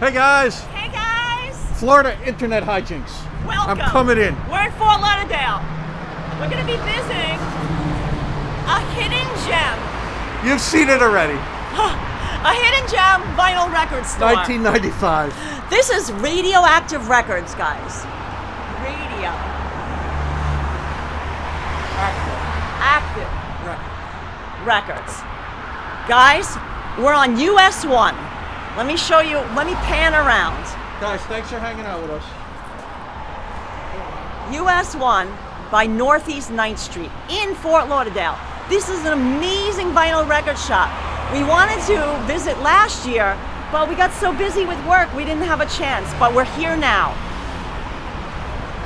Hey guys! Hey guys! Florida internet hijinks. Welcome! I'm coming in. We're in Fort Lauderdale. We're going to be visiting a hidden gem. You've seen it already. A hidden gem vinyl record store. 1995. This is Radioactive Records, guys. Active Records. Guys, we're on US 1. Let me show you, let me pan around. Guys, thanks for hanging out with us. US 1 by Northeast 9th Street in Fort Lauderdale. This is an amazing vinyl record shop. We wanted to visit last year, but we got so busy with work we didn't have a chance, but we're here now.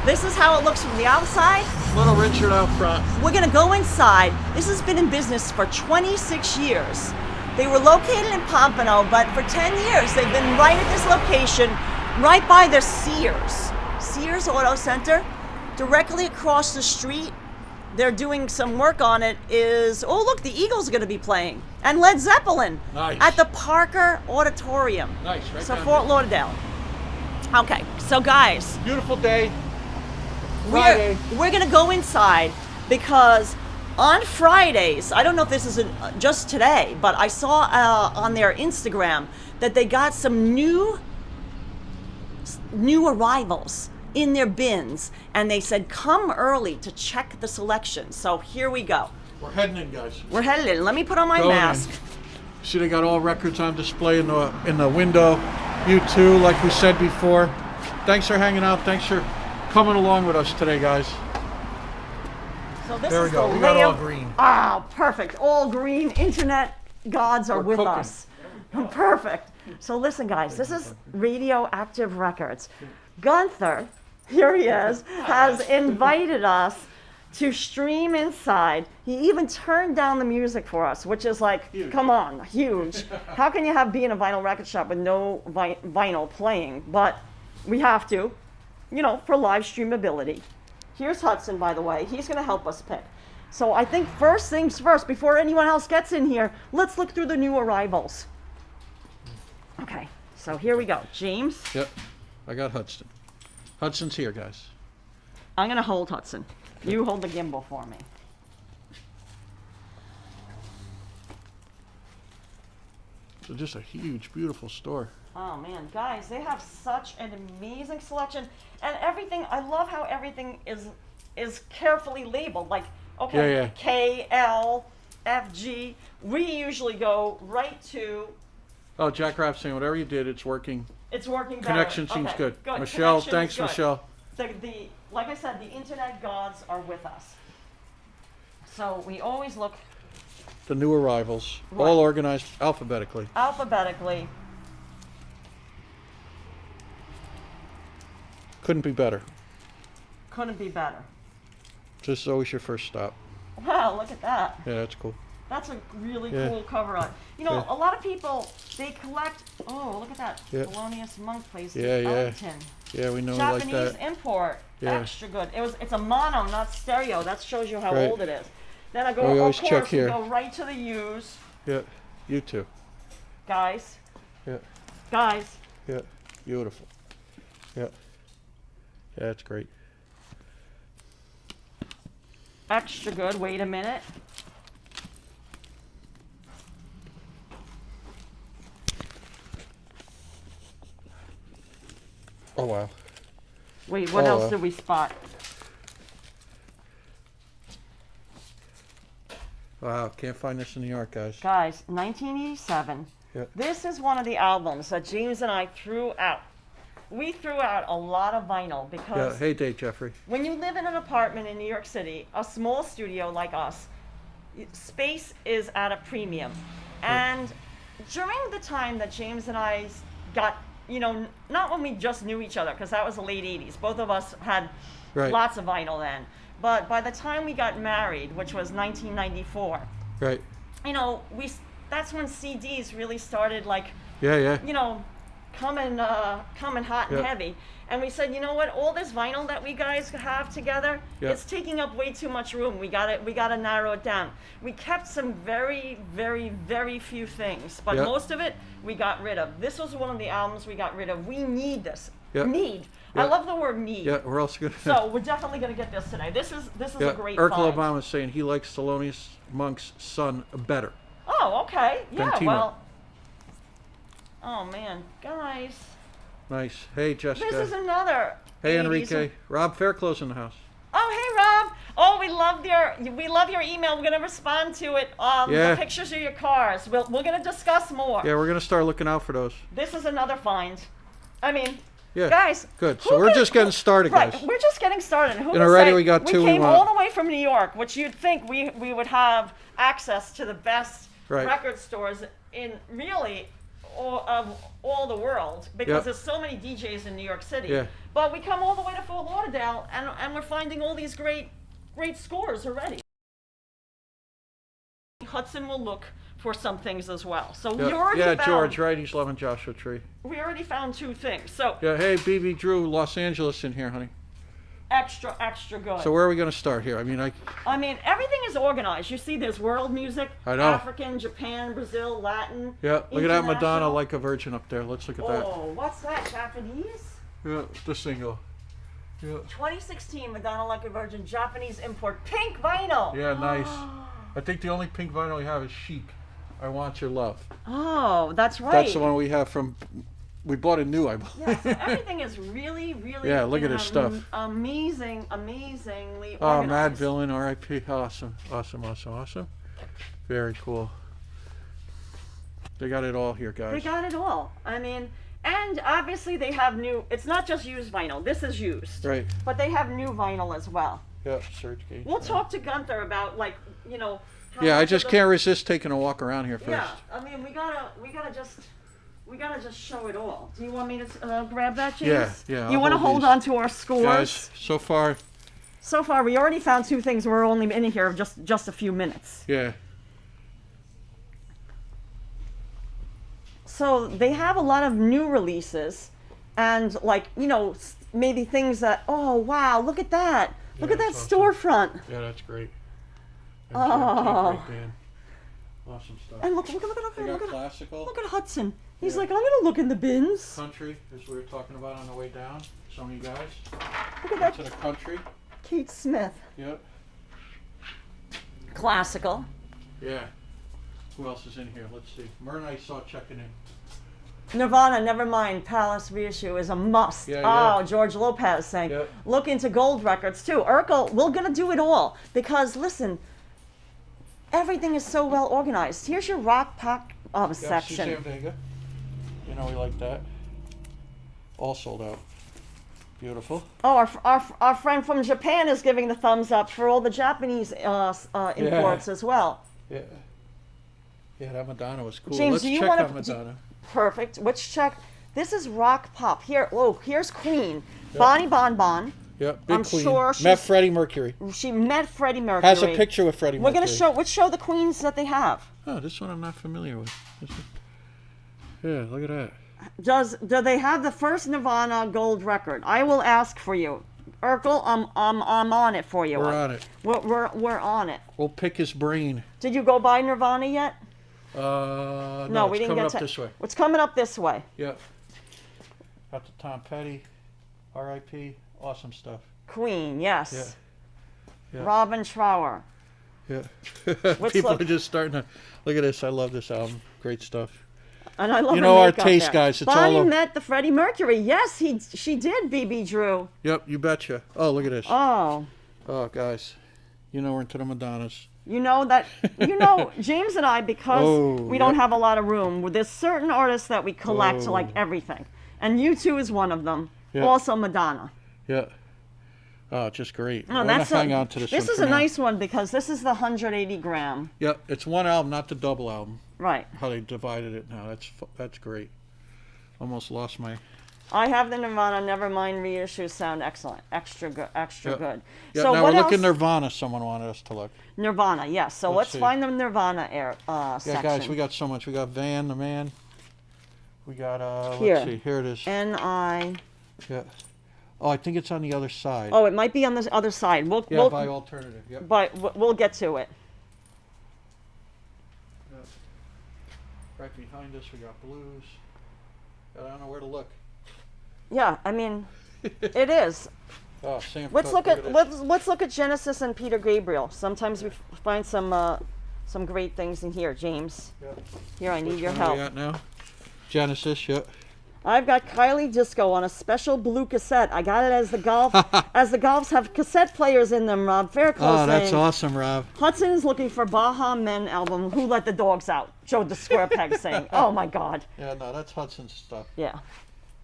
This is how it looks from the outside. Little Richard out front. We're gonna go inside. This has been in business for 26 years. They were located in Pompano, but for 10 years they've been right at this location, right by the Sears Auto Center. Directly across the street, they're doing some work on it is, oh look, the Eagles are gonna be playing. And Led Zeppelin. Nice. At the Parker Auditorium. Nice, right So down Fort here. Lauderdale. Okay, so guys, Beautiful day. Friday. we're gonna go inside because on Fridays, I don't know if this is just today, but I saw on their Instagram that they got some new arrivals in their bins, and they said come early to check the selection. So here we go. We're heading in, guys. We're headed in. Let me put on my Going mask. in. See, they got all records on display in the window. You too, like we said before. Thanks for hanging out. Thanks for coming along with us today, guys. So this There we is go. the We got all layout. green. Ah, perfect. All green. Internet gods are We're with cooking. us. Perfect. So listen, guys, this is Radioactive Records. Gunther, here he is, has invited us to stream inside. He even turned down the music for us, which is like, Huge. come on, huge. How can you be in a vinyl record shop with no vinyl playing? But we have to, you know, for live streamability. Here's Hudson, by the way. He's going to help us pick. So I think first things first, before anyone else gets in here, let's look through the new arrivals. Okay, so here we go. James, Yep. I got Hudson. Hudson's here, guys. I'm going to hold Hudson. You hold the gimbal for me. So just a huge, beautiful store. Oh man, guys, they have such an amazing selection, and everything. I love how everything is carefully labeled. Like, okay, Yeah, yeah. K, L, F, G. We usually go right to. Oh, Jack Rapp saying whatever you did, it's working. It's working better. Connection seems Okay, good. good. Michelle, Connection thanks, is good. Michelle. Like I said, the internet gods are with us. So we always look The new arrivals, Right. all organized alphabetically. alphabetically. Couldn't be better. Couldn't be better. This is always your first stop. Wow, look at that. Yeah, that's cool. That's a really Yeah. cool cover art. You know, Yeah. a lot of people, they collect, oh, look at that. Yeah. Thelonious Monk plays the Yeah, yeah. Ellington. Yeah, we know Japanese like that. import, Yeah. extra good. It's a mono, not stereo. That shows you how Right. old it is. Then I go, Oh, we of always check course, we here. go right to the U's. Yeah, you too. Guys, Yeah, guys, yeah, beautiful. Yeah, yeah, that's great. extra good. Wait a minute. Oh wow. Wait, what Oh, else well. did we spot? Wow, can't find this in New York, guys. Guys, 1987. Yeah. This is one of the albums that James and I threw out. We threw out a lot of vinyl Yeah, because hey Dave Jeffrey. when you live in an apartment in New York City, a small studio like us, space is at a premium. And during the time that James and I got, you know, not when we just knew each other, because that was the late 80s. Both of us had Right. lots of vinyl then. But by the time we got married, which was 1994, Right. you know, that's when CDs really started, like, Yeah, yeah. you know, coming hot and heavy. And we said, you know what? All this vinyl that we guys have together, it's taking up way too much room. We gotta narrow it down. We kept some very, very, very few things, but most of it we got rid of. This was one of the albums we got rid of. We need this. Need. I love the word need. Yeah, we're also gonna. So we're definitely gonna get this today. This is a great Urkel find. Obama's saying he likes Thelonious Monk's son better. Oh, okay. Yeah. Timo. Well. Oh man, guys. Nice. Hey, Jessica. This is another. Hey, 80s. Enrique. Rob Fairclose in the house. Oh, hey, Rob. Oh, we love your email. We're gonna respond to it. The pictures of your cars. We're gonna discuss more. Yeah, we're gonna start looking out for those. This is another find. I mean, yeah, guys. Good. So we're just getting started, guys. Right, we're just getting started. Who and already we got two. We came all the way from New York, which you'd think we would have access to the best record stores in really all the world, because there's so many DJs in New York City. Yeah. But we come all the way to Fort Lauderdale, and we're finding all these great scores already. Hudson will look for some things as well. So we already found, George, right? He's loving Joshua Tree. We already found 2 things. So hey, BB Drew, Los Angeles in here, honey. Extra good. So where are we going to start here? I mean, everything is organized. You see, there's world music, I know. African, Japan, Brazil, Latin. Yeah, look at that Madonna like a virgin up there. Let's look at that. Oh, what's that? Japanese? Yeah, the single. Yeah. 2016 Madonna Like a Virgin, Japanese import, pink vinyl. Yeah, nice. I think the only pink vinyl we have is Chic. I Want Your Love. Oh, that's right. That's the one we have from. We bought a new, I believe. Yeah, so everything is really, really. Yeah, look at this stuff. Amazingly organized. Oh, Mad Villain, R.I.P. Awesome. Very cool. They got it all here, guys. They got it all. I mean, and obviously they have new. It's not just used vinyl. This is used. Right. But they have new vinyl as well. Yeah, Surge Gate. We'll talk to Gunther about Yeah, I just can't resist taking a walk around here first. Yeah, I mean we gotta just show it all. Do you want me to grab that, James? Yeah. You want to hold on to our scores? Guys, so far we already found 2 things. We're only in here just a few minutes. Yeah. So they have a lot of new releases, and maybe things that, oh wow, look at that. Look at that storefront. Yeah, that's great. Oh. Great band. Awesome stuff. And look classical. Look at Hudson. He's like, I'm gonna look in the bins. Country, as we were talking about on the way down. Some of you guys. Look at that. To the country. Kate Smith. Yep. Classical. Yeah. Who else is in here? Let's see. Myrna, I saw checking in. Nirvana, Nevermind, Palace Reissue is a must. Yeah. George Lopez saying, look into gold records too. Urkel, we're gonna do it all because listen, everything is so well organized. Here's your rock pop section. Suzanne Vega. You know we like that. All sold out. Beautiful. Oh, our friend from Japan is giving the thumbs up for all the Japanese imports as well. Yeah. Yeah, that Madonna was cool. James, Let's do you check want out Madonna. Perfect. Let's check. This is rock pop. Here's Queen. Yep. Bonnie Bon Bon. Yep, big Queen. Sure met Freddie Mercury. She met Freddie Mercury. Has a picture with Freddie Mercury. Let's show the queens that they have. Oh, this one I'm not familiar with. Yeah, look at that. Do they have the first Nirvana gold record? I will ask for you. Urkel, I'm on it for you. We're on it. We're on it. We'll pick his brain. Did you go buy Nirvana yet? No, we didn't get up this way. It's coming up this way. Yep. Got the Tom Petty, R.I.P. Awesome stuff. Queen, yes. Yeah. Robin Trower. Yeah. People are just starting to look at this. I love this album. Great stuff. And I love our taste, guys. It's Bonnie all met the Freddie Mercury. Yes, she did. BB Drew. Yep, you betcha. Oh, look at this. Oh, guys, we're into the Madonnas. James and I, because we don't have a lot of room, there's certain artists that we collect like everything. And U2 is one of them. Yep. Also Madonna. Yeah. Oh, just great. No, hang on to this. This is a nice one because this is the 180 gram. Yep, it's one album, not the double album. Right. How they divided it now. That's great. Almost lost my. I have the Nirvana Nevermind reissues. Sound excellent. Extra good. Good. Yeah, so now we're looking Nirvana. Someone wanted us to look. Nirvana, yes. So let's find the Nirvana section. Yeah, guys, we got so much. We got Van the Man. We got, Here. let's see, here it is. N-I. Yeah. Oh, I think it's on the other side. Oh, it might be on the other side. Yeah, by alternative, yep. But we'll get to it. Yeah. Right behind us, we got blues. I don't know where to look. Yeah, I mean, it is. Oh, Sam Let's Cooke, look at this. let's look at Genesis and Peter Gabriel. Sometimes we find some great things in here, James. Yep. Here, I need Which your one are we help. at now? Genesis, yep. I've got Kylie Disco on a special blue cassette. I got it as the golf as the golfs have cassette players in them, Rob Fairclough. Oh, that's saying, awesome, Rob. Hudson is looking for Baha Men album. Who Let the Dogs Out? Joe the Square Peg saying, "Oh my God." Yeah, no, that's Hudson's stuff. Yeah.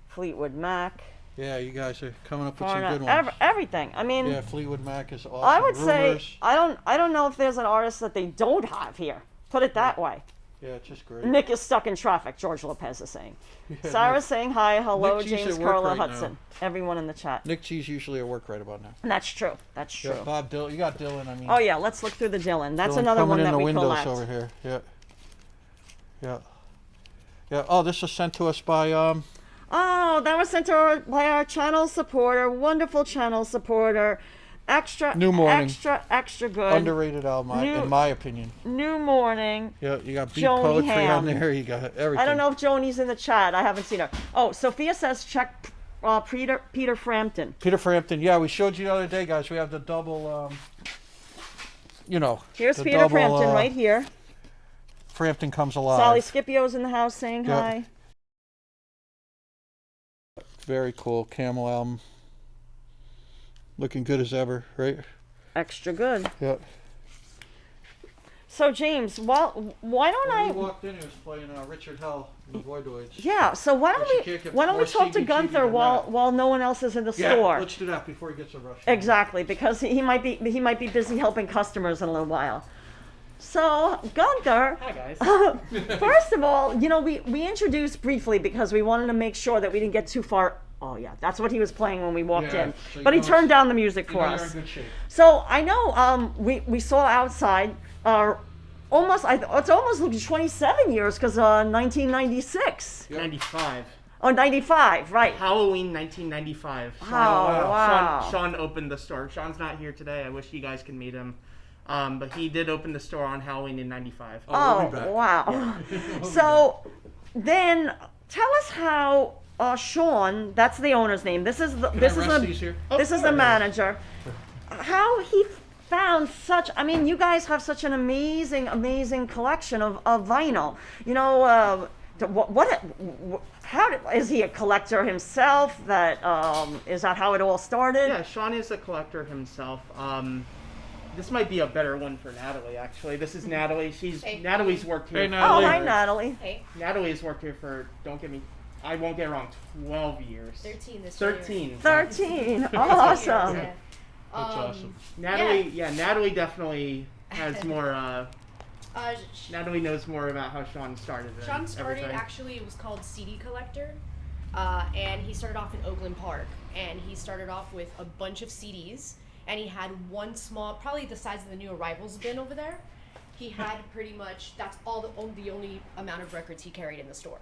Fleetwood Mac. Yeah, you guys are coming up with Foreigner, some good ones. everything. I mean, Yeah, Fleetwood Mac is awesome. I would Rumors. say I don't know if there's an artist that they don't have here. Put it that way. Yeah, it's just great. Nick is stuck in traffic, George Lopez is saying. Yeah, Sarah's saying hi, hello, Nick G's James, at work Karla, right Hudson. Everyone in the chat. Nick G's usually at work right about now. And that's true. That's true. Yeah, Bob Dylan, you got Dylan, I mean. Oh yeah, let's look through the Dylan. That's Dylan another coming one in that the we windows collect. over here. Yeah. Yeah. Yeah. Oh, this was sent to us by Oh, that was sent to by our channel supporter, wonderful channel supporter. Extra, New Morning. extra good. underrated album, in my opinion. New Morning. Yeah, you got beat Joni poetry Ham. on there. You got everything. I don't know if Joni's in the chat. I haven't seen her. Oh, Sophia says check Peter Frampton. Peter Frampton. Yeah, we showed you the other day, guys. We have the double. You know. Here's the Peter double, Frampton right here. Frampton Comes Alive. Sally Scipio's in the house saying Yep. hi. Very cool Camel album. Looking good as ever, right? Extra good. Yeah. So James, why don't When I? we walked in, he was playing Richard Hell, the Voidoids. Yeah. So why But you don't can't get we more talk to CBGB Gunther than that. while no one else is in the Yeah, store? let's do that before he gets a rush. Exactly, because he might be busy helping customers in a little while. So Gunther, Hi guys. first of all, you know we introduced briefly because we wanted to make sure that we didn't get too far. Oh yeah, that's what he was playing when we walked Yeah, in. so you But he know turned it's- down the music for You're in us. good shape. So I know we saw outside it's almost looking 27 years because 1996. Yep. 95. Oh, 95, right. Halloween 1995. Oh, wow. Sean opened the store. Sean's not here today. I wish you guys could meet him. But he did open the store on Halloween in 95. Oh, we'll Oh, be back. wow. So then tell us how Sean, that's the owner's name. This is the Can this I is rest the these here? this is the manager. How he found such, I mean, you guys have such an amazing collection of vinyl. You know, is he a collector himself? Is that how it all started? Yeah, Sean is a collector himself. This might be a better one for Natalie, actually. This is Natalie. Natalie's worked here. Hey, Oh, Natalie. hi, Natalie. Hey, Natalie's worked here for, don't get me, I won't get it wrong, 12 years. 13 this 13. 13. Awesome. year. That's awesome. Natalie definitely has more, Uh, Natalie knows more about how Sean started. than Sean started everything. actually, it was called CD Collector, and he started off in Oakland Park, and he started off with a bunch of CDs, and he had one small, probably the size of the new arrivals bin over there. He had pretty much, that's the only amount of records he carried in the store.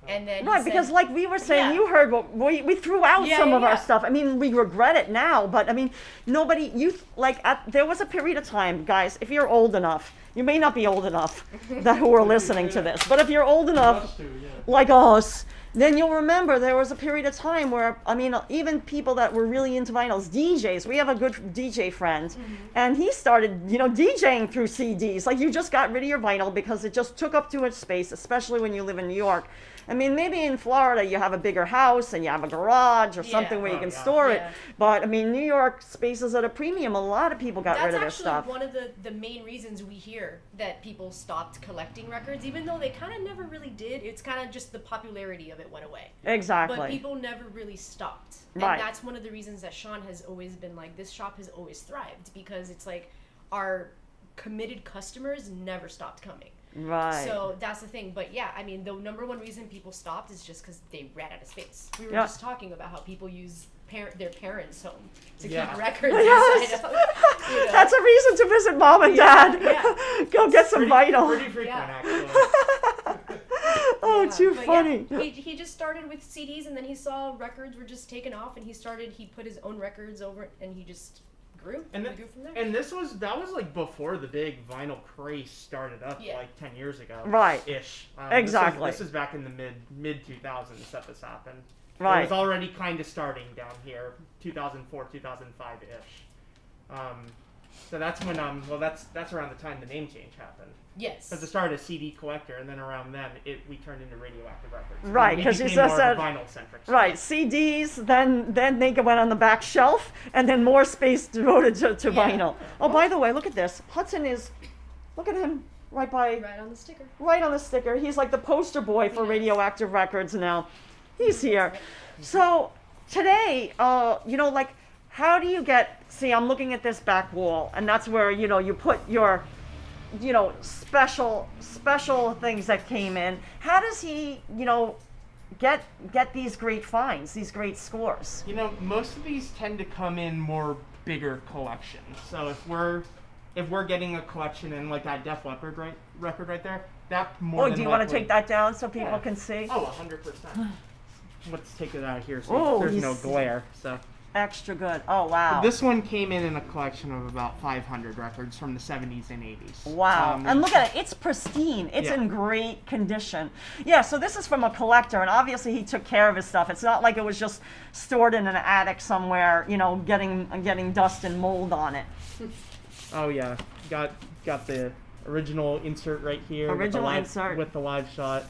And then he Right, said- because like we were saying, Yeah. you heard what we threw out Yeah, some yeah, of our yeah. stuff. I mean, we regret it now, but I mean, there was a period of time, guys, if you're old enough, you may not be old enough who are listening to this, but if you're old enough, Us too, yeah. like us, then you'll remember there was a period of time where, I mean, even people that were really into vinyls, DJs, we have a good DJ friend, and he started, DJing through CDs. Like, you just got rid of your vinyl because it just took up too much space, especially when you live in New York. I mean, maybe in Florida you have a bigger house and you have a garage or something where you can store it. Yeah. But, I mean, New York space is at a premium. A lot of people got rid That's of their actually stuff. one of the main reasons we hear that people stopped collecting records, even though they kind of never really did. It's kind of just the popularity of it went away. Exactly. But people never really stopped. And Right. that's one of the reasons that Sean has always been like, this shop has always thrived, because it's like our committed customers never stopped coming. Right. So that's the thing. But yeah, I mean, the number one reason people stopped is just because they ran out of space. We were Yeah. just talking about how people use their parents' home to Yeah. keep records Yes. inside of. You know? That's a reason to visit mom and dad. Yeah. Go get some vinyl. Pretty frequent, Yeah. actually. Oh, too But funny. yeah, he just started with CDs, and then he saw records were just taking off, and he put his own records over, and he just grew. And, We grew from there. and that was like before the big vinyl craze started up, Yeah. like 10 years ago. Right. Ish. Exactly. This is back in the mid 2000s that this happened. Right. It was already kind of starting down here, 2004, 2005 ish. So that's when that's around the time the name change happened. Yes. Because it started as CD collector, and then around then we turned into Radioactive Records. Right, We 'cause you became just more of a said- vinyl centric. Right, CDs, then they went on the back shelf, and then more space devoted to Yeah. vinyl. Oh, by the way, look at this. Hudson is, look at him, right on the sticker. He's like the poster boy for Yes. Radioactive Records now. He's here. So today, like, how do you see, I'm looking at this back wall, and that's where, you put your, special things that came in. How does he, get these great finds, these great scores? Most of these tend to come in more bigger collections. So if we're getting a collection in like that Def Leppard record right there, that more. Do you want to take that down so people Yeah. can see? Oh, 100%. Let's take it out of here so Oh, there's no he's- glare. So Extra good. Oh, wow. this one came in a collection of about 500 records from the 70s and 80s. Wow. And look at it. It's pristine. It's Yeah. in great condition. Yeah, so this is from a collector, and obviously he took care of his stuff. It's not like it was just stored in an attic somewhere, getting dust and mold on it. Oh yeah, got the original insert right here. Original with the insert. with the live shot.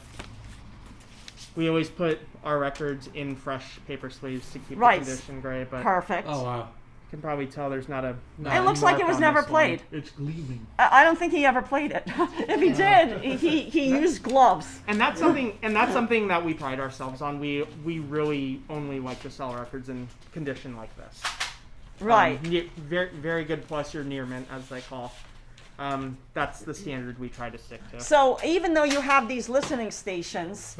We always put our records in fresh paper sleeves to keep Right. the condition great, but Perfect. Oh wow, you can probably tell there's not a. It looks like it was never played. it's gleaming. I don't think he ever played it. If he did, he used gloves. And that's something that we pride ourselves on. We really only like to sell records in condition like this. Right. Very very good plus or near mint as they call. That's the standard we try to stick to. So even though you have these listening stations,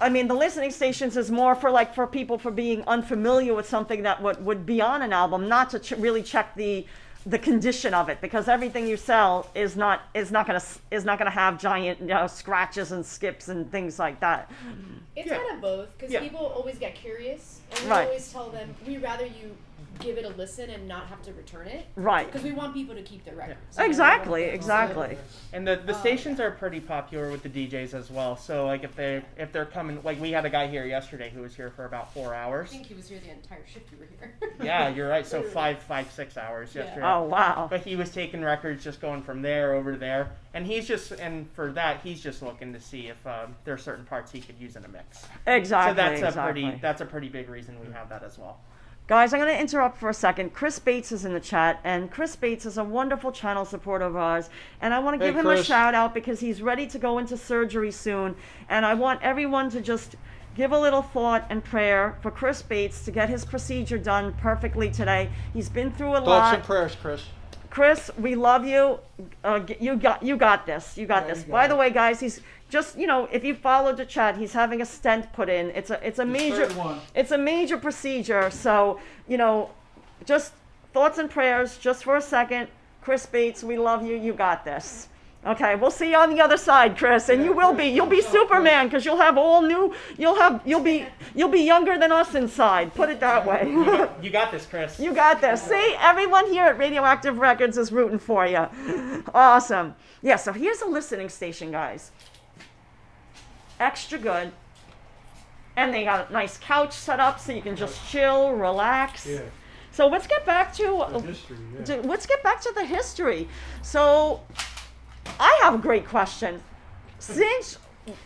I mean, the listening stations is more for people for being unfamiliar with something that would be on an album, not to really check the condition of it, because everything you sell is not gonna have giant scratches and skips and things like that. It's Yeah. kind of both, because Yeah. people always get curious, and we Right. always tell them we'd rather you give it a listen and not have to return it, Right. because we want people to keep their records. Exactly. Exactly. And the stations are pretty popular with the DJs as well. So like if they're coming, like we had a guy here yesterday who was here for about 4 I hours. think he was here the entire shift you were here. Yeah, you're right. So 6 hours Yeah. yesterday. Oh, wow. But he was taking records, just going from there over to there, and he's just looking to see if there are certain parts he could use in a mix. Exactly. So that's exactly. a pretty big reason we have that as well. Guys, I'm going to interrupt for a second. Chris Bates is in the chat, and Chris Bates is a wonderful channel supporter of ours, and I want to Hey, give him a Chris. shout out because he's ready to go into surgery soon, and I want everyone to just give a little thought and prayer for Chris Bates to get his procedure done perfectly today. He's been through a Thoughts lot. and prayers, Chris. Chris, we love you. You got this. You got Yeah, this. you got By it. the way, guys, he's just if you followed the chat, he's having a stent put in. It's a major third one. it's a major procedure. So just thoughts and prayers just for a second. Chris Bates, we love you. You got this. Okay, we'll see you on the other side, Chris, and you'll be Superman because you'll be younger than us inside. Put it that way. You got this, Chris. You got this. See, everyone here at Radioactive Records is rooting for you. Awesome. Yeah, so here's a listening station, guys. Extra good. And they got a nice couch set up so you can just chill, relax. Yeah. So let's get back to The history. Yeah. let's get back to the history. So I have a great question. Since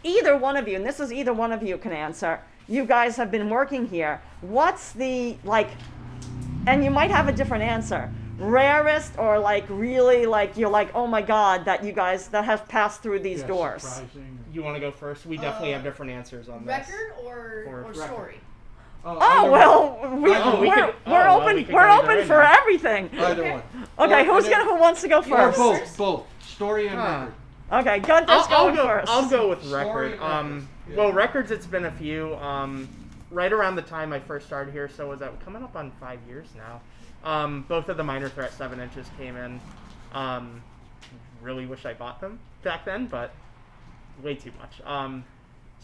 either one of you, and this is either one of you can answer, you guys have been working here, what's the, and you might have a different answer, rarest or really you're oh my God, that you guys, that have passed through these Yeah, doors? surprising. You want to go first? We definitely have different answers on this. Record or Or story? Oh, either well, one. we're Either we one. could- we're well, open, we could we're go either open way for now. everything. Either Okay. one. Okay, who wants to go Or first? both. Story and Huh. record. Okay, Gunther's going first. I'll go with Story record. and record. Yeah. Well, records. It's been a few. Right around the time I first started here, so was that coming up on 5 years now? Both of the Minor Threat 7 inches came in. Really wish I bought them back then, but way too much.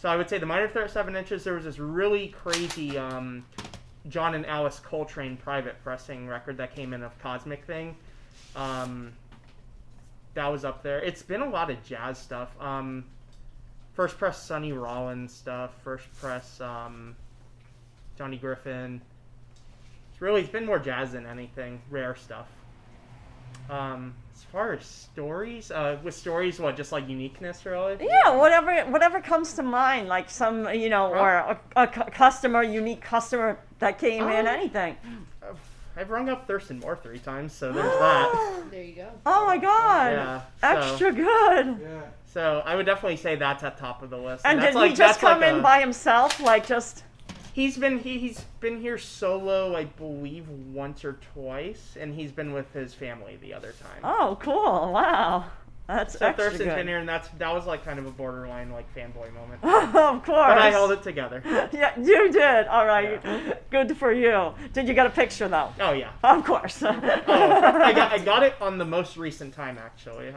So I would say the minor 7 inches. There was this really crazy John and Alice Coltrane private pressing record that came in of Cosmic Thing. That was up there. It's been a lot of jazz stuff. First press Sonny Rollins stuff. First press Johnny Griffin. It's been more jazz than anything. Rare stuff. As far as stories, with stories, what, just like uniqueness, really? Yeah, whatever comes to mind, like some, or a unique customer that came in, anything. I've rung up Thurston Moore 3 times, so there's that. There you go. Oh my God! Yeah, Extra good. Yeah. So I would definitely say that's at top of the list. And that's did he just come in by himself, like just? He's been here solo, I believe, once or twice, and he's been with his family the other time. Oh, cool! Wow, that's so extra Thurston's good. been here, and that was like kind of a borderline like fanboy moment. Of course. But I held it together. Yeah, you did. All right, Yeah. Good for you. Did you get a picture though? Oh yeah. Of course. I got it on the most recent time actually.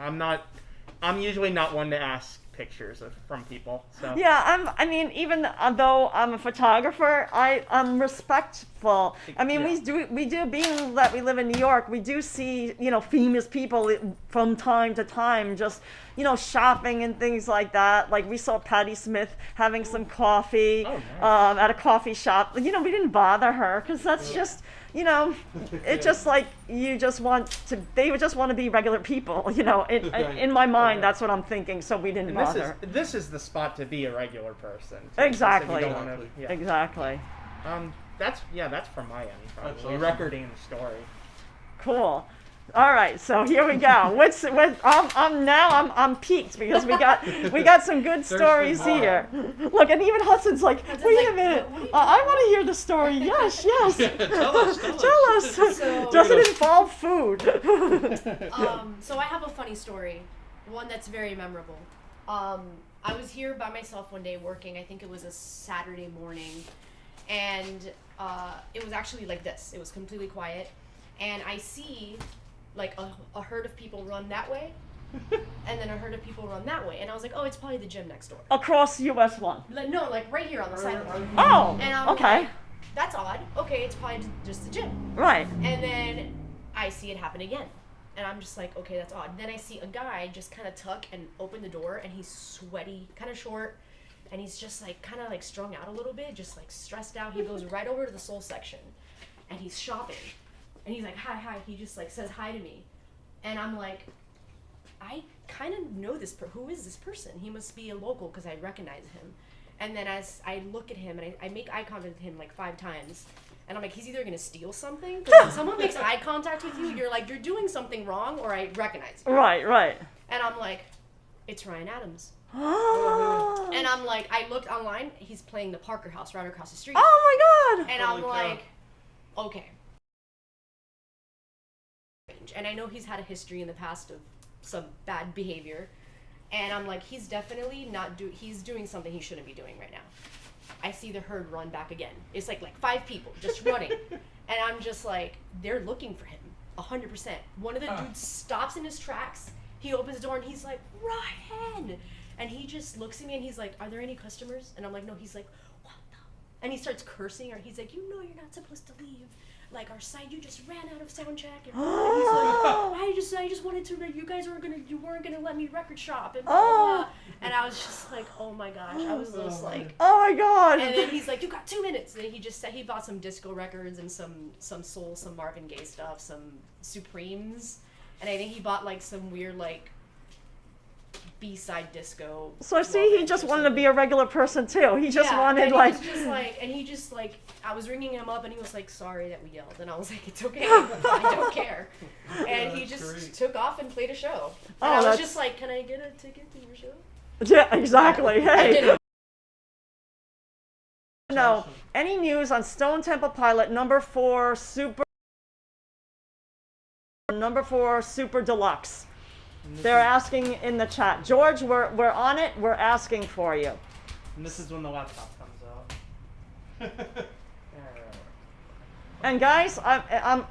I'm usually not one to ask pictures from people. So Yeah, even though I'm a photographer, I'm respectful. I mean, Yeah. we do being that we live in New York, we do see, famous people from time to time just, shopping and things like that. Like we saw Patti Smith having some coffee nice. at a coffee shop. We didn't bother her because that's just, it's just like they would just want to be regular people, in my mind, that's what I'm thinking, so we didn't bother. This is the spot to be a regular person. Exactly. If you don't wanna- yeah. Exactly. That's from my end, probably. That's awesome. Recording the story. Cool. All right, so here we go. I'm peaked because we got some good stories here. Look, and even Hudson's like, wait a minute, I want to hear the story. Yes. Tell us. Tell us. So- Does it involve food? So I have a funny story, one that's very memorable. I was here by myself one day working. I think it was a Saturday morning, and it was actually like this. It was completely quiet, and I see like a herd of people run that way, and then a herd of people run that way, and I was like, oh, it's probably the gym next door. Across US 1. No, like right here on the side. Oh, And I'm okay. like, that's odd. Okay, it's probably just the gym. Right. And then I see it happen again. And I'm just like, okay, that's odd. Then I see a guy just kind of tuck and open the door, and he's sweaty, kind of short, and he's just like kind of like strung out a little bit, just like stressed out. He goes right over to the soul section, and he's shopping. And he's like, hi. He just like says hi to me. And I'm like, I kind of know this who is this person? He must be a local because I recognize him. And then as I look at him, and I make eye contact with him like 5 times, and I'm like, he's either gonna steal something, because when someone makes eye contact with you, you're like, you're doing something wrong, or I recognize you. Right. And I'm like, it's Ryan Adams. Oh And I'm like, I looked online, he's playing the Parker House right across the street. my God. And Holy I'm cow. like, okay. And I know he's had a history in the past of some bad behavior. And I'm like, he's definitely he's doing something he shouldn't be doing right now. I see the herd run back again. It's like 5 people just running. And I'm just like, they're looking for him, 100%. One of the dudes stops in his tracks. He opens the door and he's like, Ryan! And he just looks at me and he's like, are there any customers? And I'm like, no. He's like, what the? And he starts cursing, or he's like, you know you're not supposed to leave. Like, our side, you just ran out of sound check. And he's like, I just wanted to know you weren't gonna let me record shop and blah, blah, blah. And I was just like, oh my gosh. I was just like, Oh my God. and then he's like, you got 2 minutes. And then he just said he bought some disco records and some soul, some Marvin Gaye stuff, some Supremes. And I think he bought like some weird like B-side disco. So see, he just wanted to be a regular person too. He just wanted like. He just like, I was ringing him up and he was like, sorry that we yelled. And I was like, it's okay, I don't care. And he just great. took off and played a show. And Oh, I was that's- just like, can I get a ticket to your show? Yeah, exactly. I Hey. didn't. No. Any news on Stone Temple Pilot number 4 Super Deluxe? They're asking in the chat. George, we're on it. We're asking for you. And this is when the laptop comes out. And guys, I'm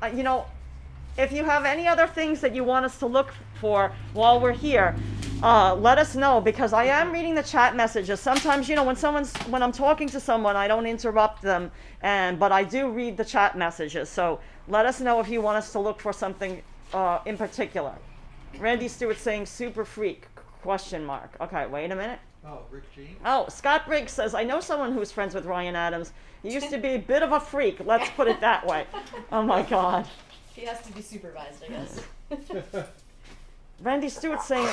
if you have any other things that you want us to look for while we're here, let us know, because I am reading the chat messages. Sometimes, when I'm talking to someone, I don't interrupt them, but I do read the chat messages. So let us know if you want us to look for something in particular. Randy Stewart saying super freak, ? Okay, wait a minute. Oh, Rick Jean? Oh, Scott Briggs says, I know someone who's friends with Ryan Adams. He used to be a bit of a freak. Let's put it that way. Oh my God. He has to be supervised, I guess. Randy Stewart saying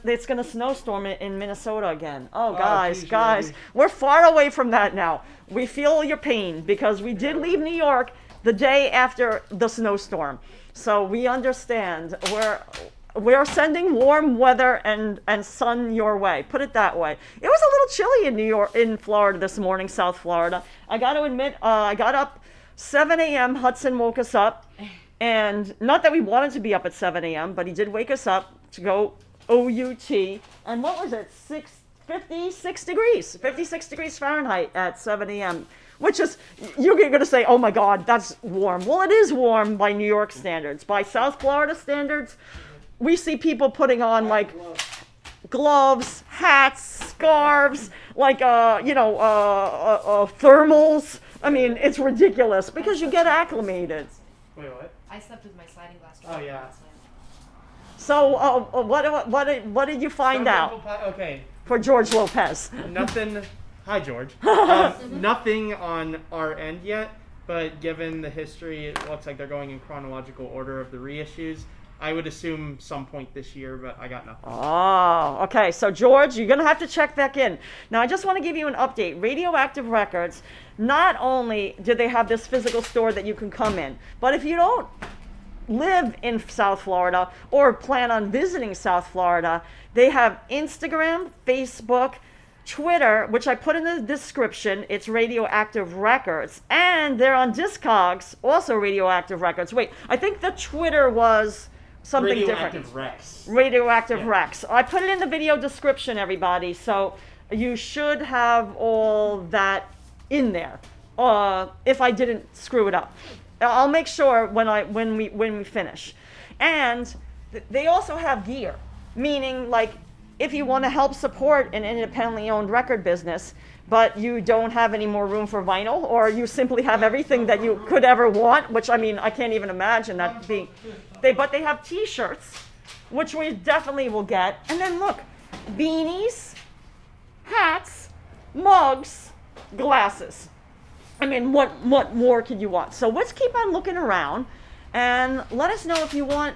it's gonna snowstorm in Minnesota again. Oh, geez, guys, Randy. we're far away from that now. We feel your pain because we did leave New York the day after the snowstorm, so we understand. We're sending warm weather and sun your way. Put it that way. It was a little chilly in Florida this morning, South Florida. I got to admit, I got up 7 a.m. Hudson woke us up. And not that we wanted to be up at 7 a.m., but he did wake us up to go OUT. And what was it? 56 degrees Fahrenheit at 7 a.m., which is, you're going to say, oh my God, that's warm. Well, it is warm by New York standards. By South Florida standards, we see people putting on like gloves, hats, scarves, like, thermals. I mean, it's ridiculous because you get acclimated. Wait, what? I slept with my sliding glass door. Oh, yeah. last night. So, what did you find out Okay. for George Lopez? Nothing. Hi, George. Nothing on our end yet, but given the history, it looks like they're going in chronological order of the reissues. I would assume some point this year, but I got nothing. Oh, okay. So, George, you're going to have to check back in. Now, I just want to give you an update. Radioactive Records, not only do they have this physical store that you can come in, but if you don't live in South Florida or plan on visiting South Florida, they have Instagram, Facebook, Twitter, which I put in the description. It's Radioactive Records. And they're on Discogs, also Radioactive Records. Wait, I think the Twitter was something Radioactive different. Rex. Radioactive Rex. I put it in the video description, everybody, so you should have all that in there. If I didn't screw it up, I'll make sure when we finish. And they also have gear, meaning like if you want to help support an independently owned record business, but you don't have any more room for vinyl, or you simply have everything that you could ever want, which I mean, I can't even imagine that being. But they have T-shirts, which we definitely will get. And then look, beanies, hats, mugs, glasses. I mean, what more could you want? So let's keep on looking around and let us know if you want.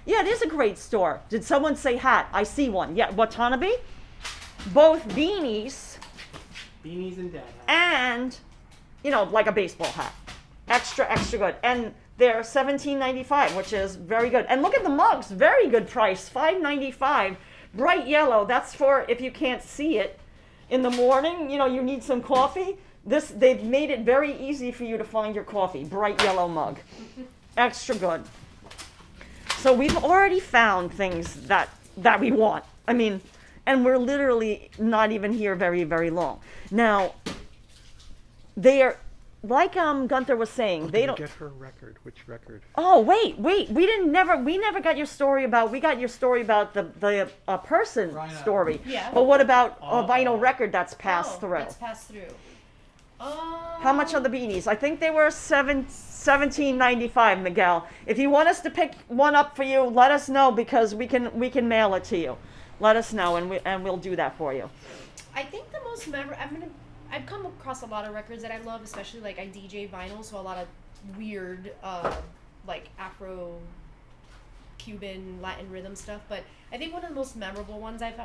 Yeah, it is a great store. Did someone say hat? I see one. Yeah, Watanabe. Both beanies and dad hats. and, like a baseball hat. Extra good. And they're $17.95, which is very good. And look at the mugs. Very good price. $5.95. Bright yellow. That's for if you can't see it in the morning. You need some coffee. They've made it very easy for you to find your coffee. Bright yellow mug. Extra good. So we've already found things that we want. I mean, and we're literally not even here very, very long. Now, they are, like Gunther was saying, they don't get her record. Which record? Oh, wait. We never got your story about. We got your story about the person Ryan story. Yeah. But what about a vinyl record that's passed through? That's passed through. How much are the beanies? I think they were $17.95, Miguel. If you want us to pick one up for you, let us know because we can mail it to you. Let us know and we'll do that for you. I think the most I've come across a lot of records that I love, especially like I DJ vinyl, so a lot of weird like Afro Cuban Latin rhythm stuff. But I think one of the most memorable ones I've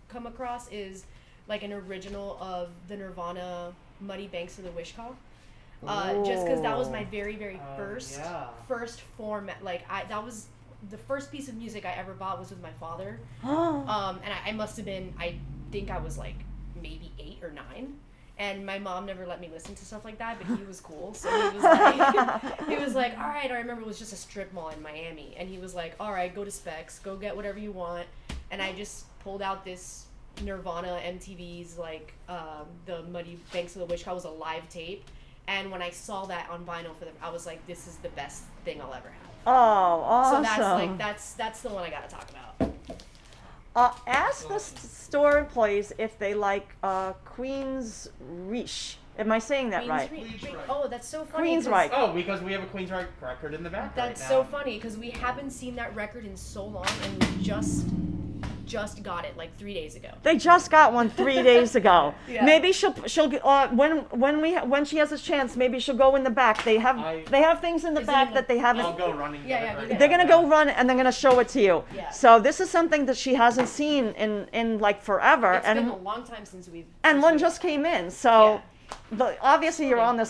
come across is like an original of the Nirvana Muddy Banks of the Wish Call. Just because that was my very, very first format. Like that was the first piece of music I ever bought was with my father. And I must have been, I think I was like maybe 8 or 9. And my mom never let me listen to stuff like that, but he was cool. So he was like, all right, I remember it was just a strip mall in Miami. And he was like, all right, go to Specs, go get whatever you want. And I just pulled out this Nirvana MTV's like the Muddy Banks of the Wish Call was a live tape. And when I saw that on vinyl I was like, this is the best thing I'll ever have. Oh, awesome. So that's the one I gotta talk about. Ask the store employees if they like Queen's Reach. Am I saying that right? Oh, that's so funny. Queensryche. Oh, because we have a Queensryche record in the back That's right so now. funny because we haven't seen that record in so long, and we just got it like 3 days ago. They just got one 3 days ago. Yeah. Maybe she'll when she has a chance, maybe she'll go in the back. They have things in the Is it back in that the- they haven't. I'll go running. Yeah, get it yeah, right go now. They're gonna go run and they're gonna show it to you. Yeah. So this is something that she hasn't seen in like forever, It's been a and long time since we've. one just came in. So, Yeah. obviously you're on the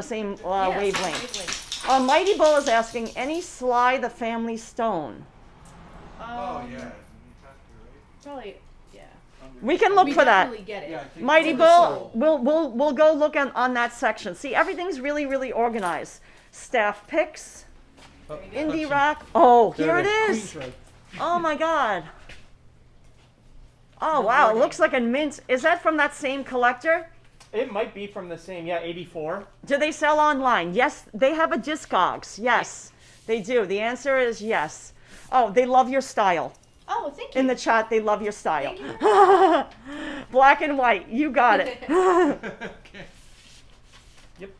same Yes, wavelength. Mighty Bull is asking any Sly the Family Stone. Oh, yeah. Probably, yeah. We can look We for that. definitely get it. Yeah, I think Mighty it's Bull, sold. we'll go look on that section. See, everything's really, really organized. Staff picks, Oh, indie Hudson. rock. Oh, There here it is. Queensryche. Oh my God. Oh wow, it looks like a mint. Is that from that same collector? It might be from the same, 84. Do they sell online? Yes, they have a Discogs. Yes, they do. The answer is yes. Oh, they love your style. Oh, thank you. In the chat, they love your style. Thank Black and white, you got it. Okay. Yep.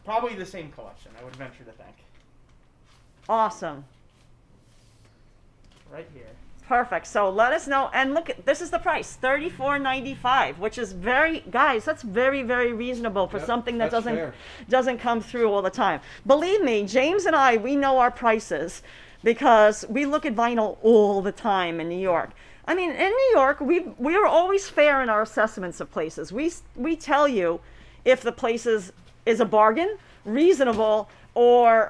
Probably the same collection, I would venture to think. Awesome. Right here. Perfect. So let us know. And look, this is the price, $34.95, which is guys, that's very, very reasonable for Yep, something that that's fair. doesn't come through all the time. Believe me, James and I, we know our prices because we look at vinyl all the time in New York. I mean, in New York, we are always fair in our assessments of places. We tell you if the place is a bargain, reasonable, or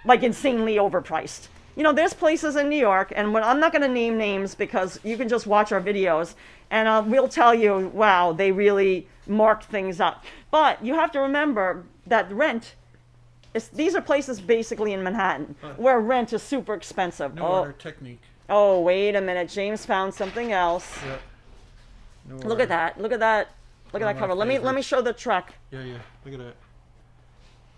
like insanely overpriced. You know, there's places in New York, and I'm not going to name names because you can just watch our videos, and we'll tell you, wow, they really marked things up. But you have to remember that rent, these are places basically in Manhattan where rent is super expensive. New Order Technique. Oh, wait a minute. James found something else. Yep. New Look Order. at that. Look at that. Look at One that of cover. my Let me favorites. show the truck. Yeah. Look at that.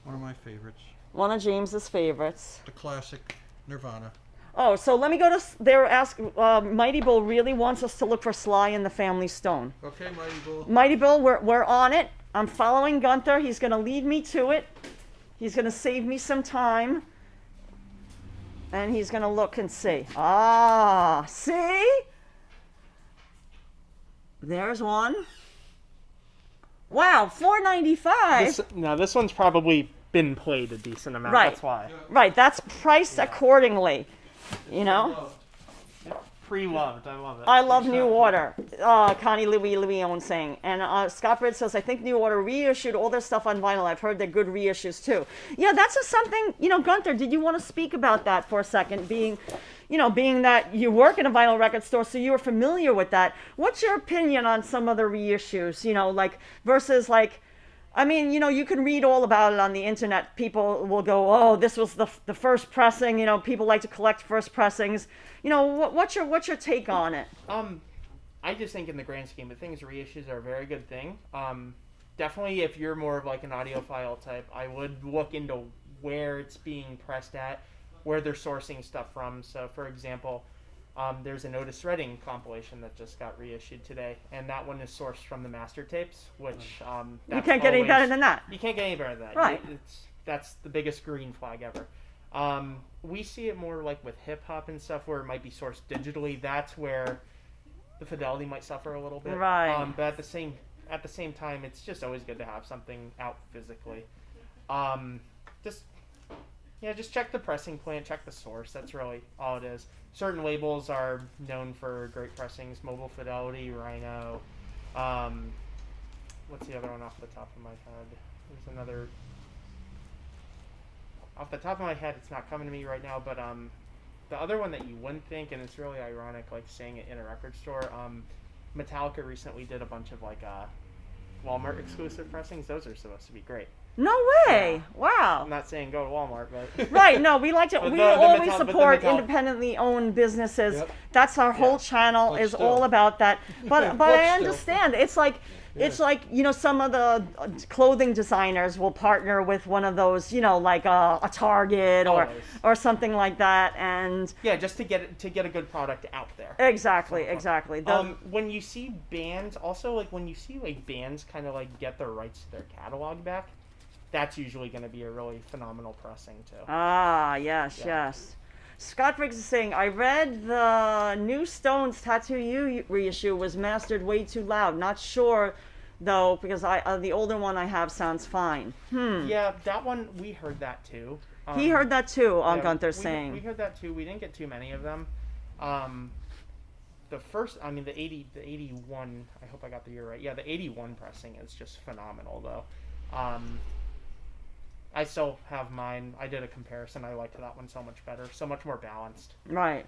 One of my favorites. One of James's favorites. The classic Nirvana. Oh, so let me go to. They're asking. Mighty Bull really wants us to look for Sly and the Family Stone. Okay, Mighty Bull. Mighty Bull, we're on it. I'm following Gunther. He's going to lead me to it. He's going to save me some time. And he's going to look and see. Ah, see? There's one. Wow, $4.95. This one's probably been played a decent amount, Right. that's why. Right, that's priced accordingly. You know? Pre-loved, I love it. I love New Order. Connie Louis owns saying. And Scott Britt says, I think New Order reissued all their stuff on vinyl. I've heard they're good reissues too. Yeah, that's just something, you know, Gunther, did you want to speak about that for a second? Being that you work in a vinyl record store, so you're familiar with that. What's your opinion on some of the reissues, you know, like versus like, I mean, you know, you can read all about it on the internet. People will go, oh, this was the first pressing. You know, people like to collect first pressings. You know, what's your take on it? I just think in the grand scheme of things, reissues are a very good thing. Definitely if you're more of like an audiophile type, I would look into where it's being pressed at, where they're sourcing stuff from. So, for example, there's an Otis Redding compilation that just got reissued today, and that one is sourced from the master tapes, which You that's can't get any better than that. You can't get any better than that. Right. That's the biggest green flag ever. We see it more like with hip hop and stuff where it might be sourced digitally. That's where the fidelity might suffer a little bit. Right. But at the same time, it's just always good to have something out physically. Just check the pressing plant, check the source. That's really all it is. Certain labels are known for great pressings: Mobile Fidelity, Rhino. What's the other one off the top of my head? There's another. Off the top of my head, it's not coming to me right now, but the other one that you wouldn't think, and it's really ironic, like saying it in a record store, Metallica recently did a bunch of like Walmart exclusive pressings. Those are supposed to be great. No way! I'm Wow. not saying go to Walmart, but Right, no, we like to, But we the always Metal- but the support Metal- independently owned businesses. Yep. That's our whole channel But is still. all about that. But But I still. understand. It's like It's like, some of the clothing designers will partner with one of those, like a Target or something like that, and Yeah, just to get a good product out there. exactly. When you see bands, also like when you see like bands kind of like get their rights to their catalog back, that's usually going to be a really phenomenal pressing too. Yes. Scott Briggs is saying, I read the new Stones Tattoo You reissue was mastered way too loud. Not sure, though, because the older one I have sounds fine. Yeah, that one, we heard that too. He heard that too, Gunther's we saying. heard that too. We didn't get too many of them. The first, I mean, the 81, I hope I got the year right. Yeah, the 81 pressing is just phenomenal, though. I still have mine. I did a comparison. I liked that one so much better, so much more balanced. Right.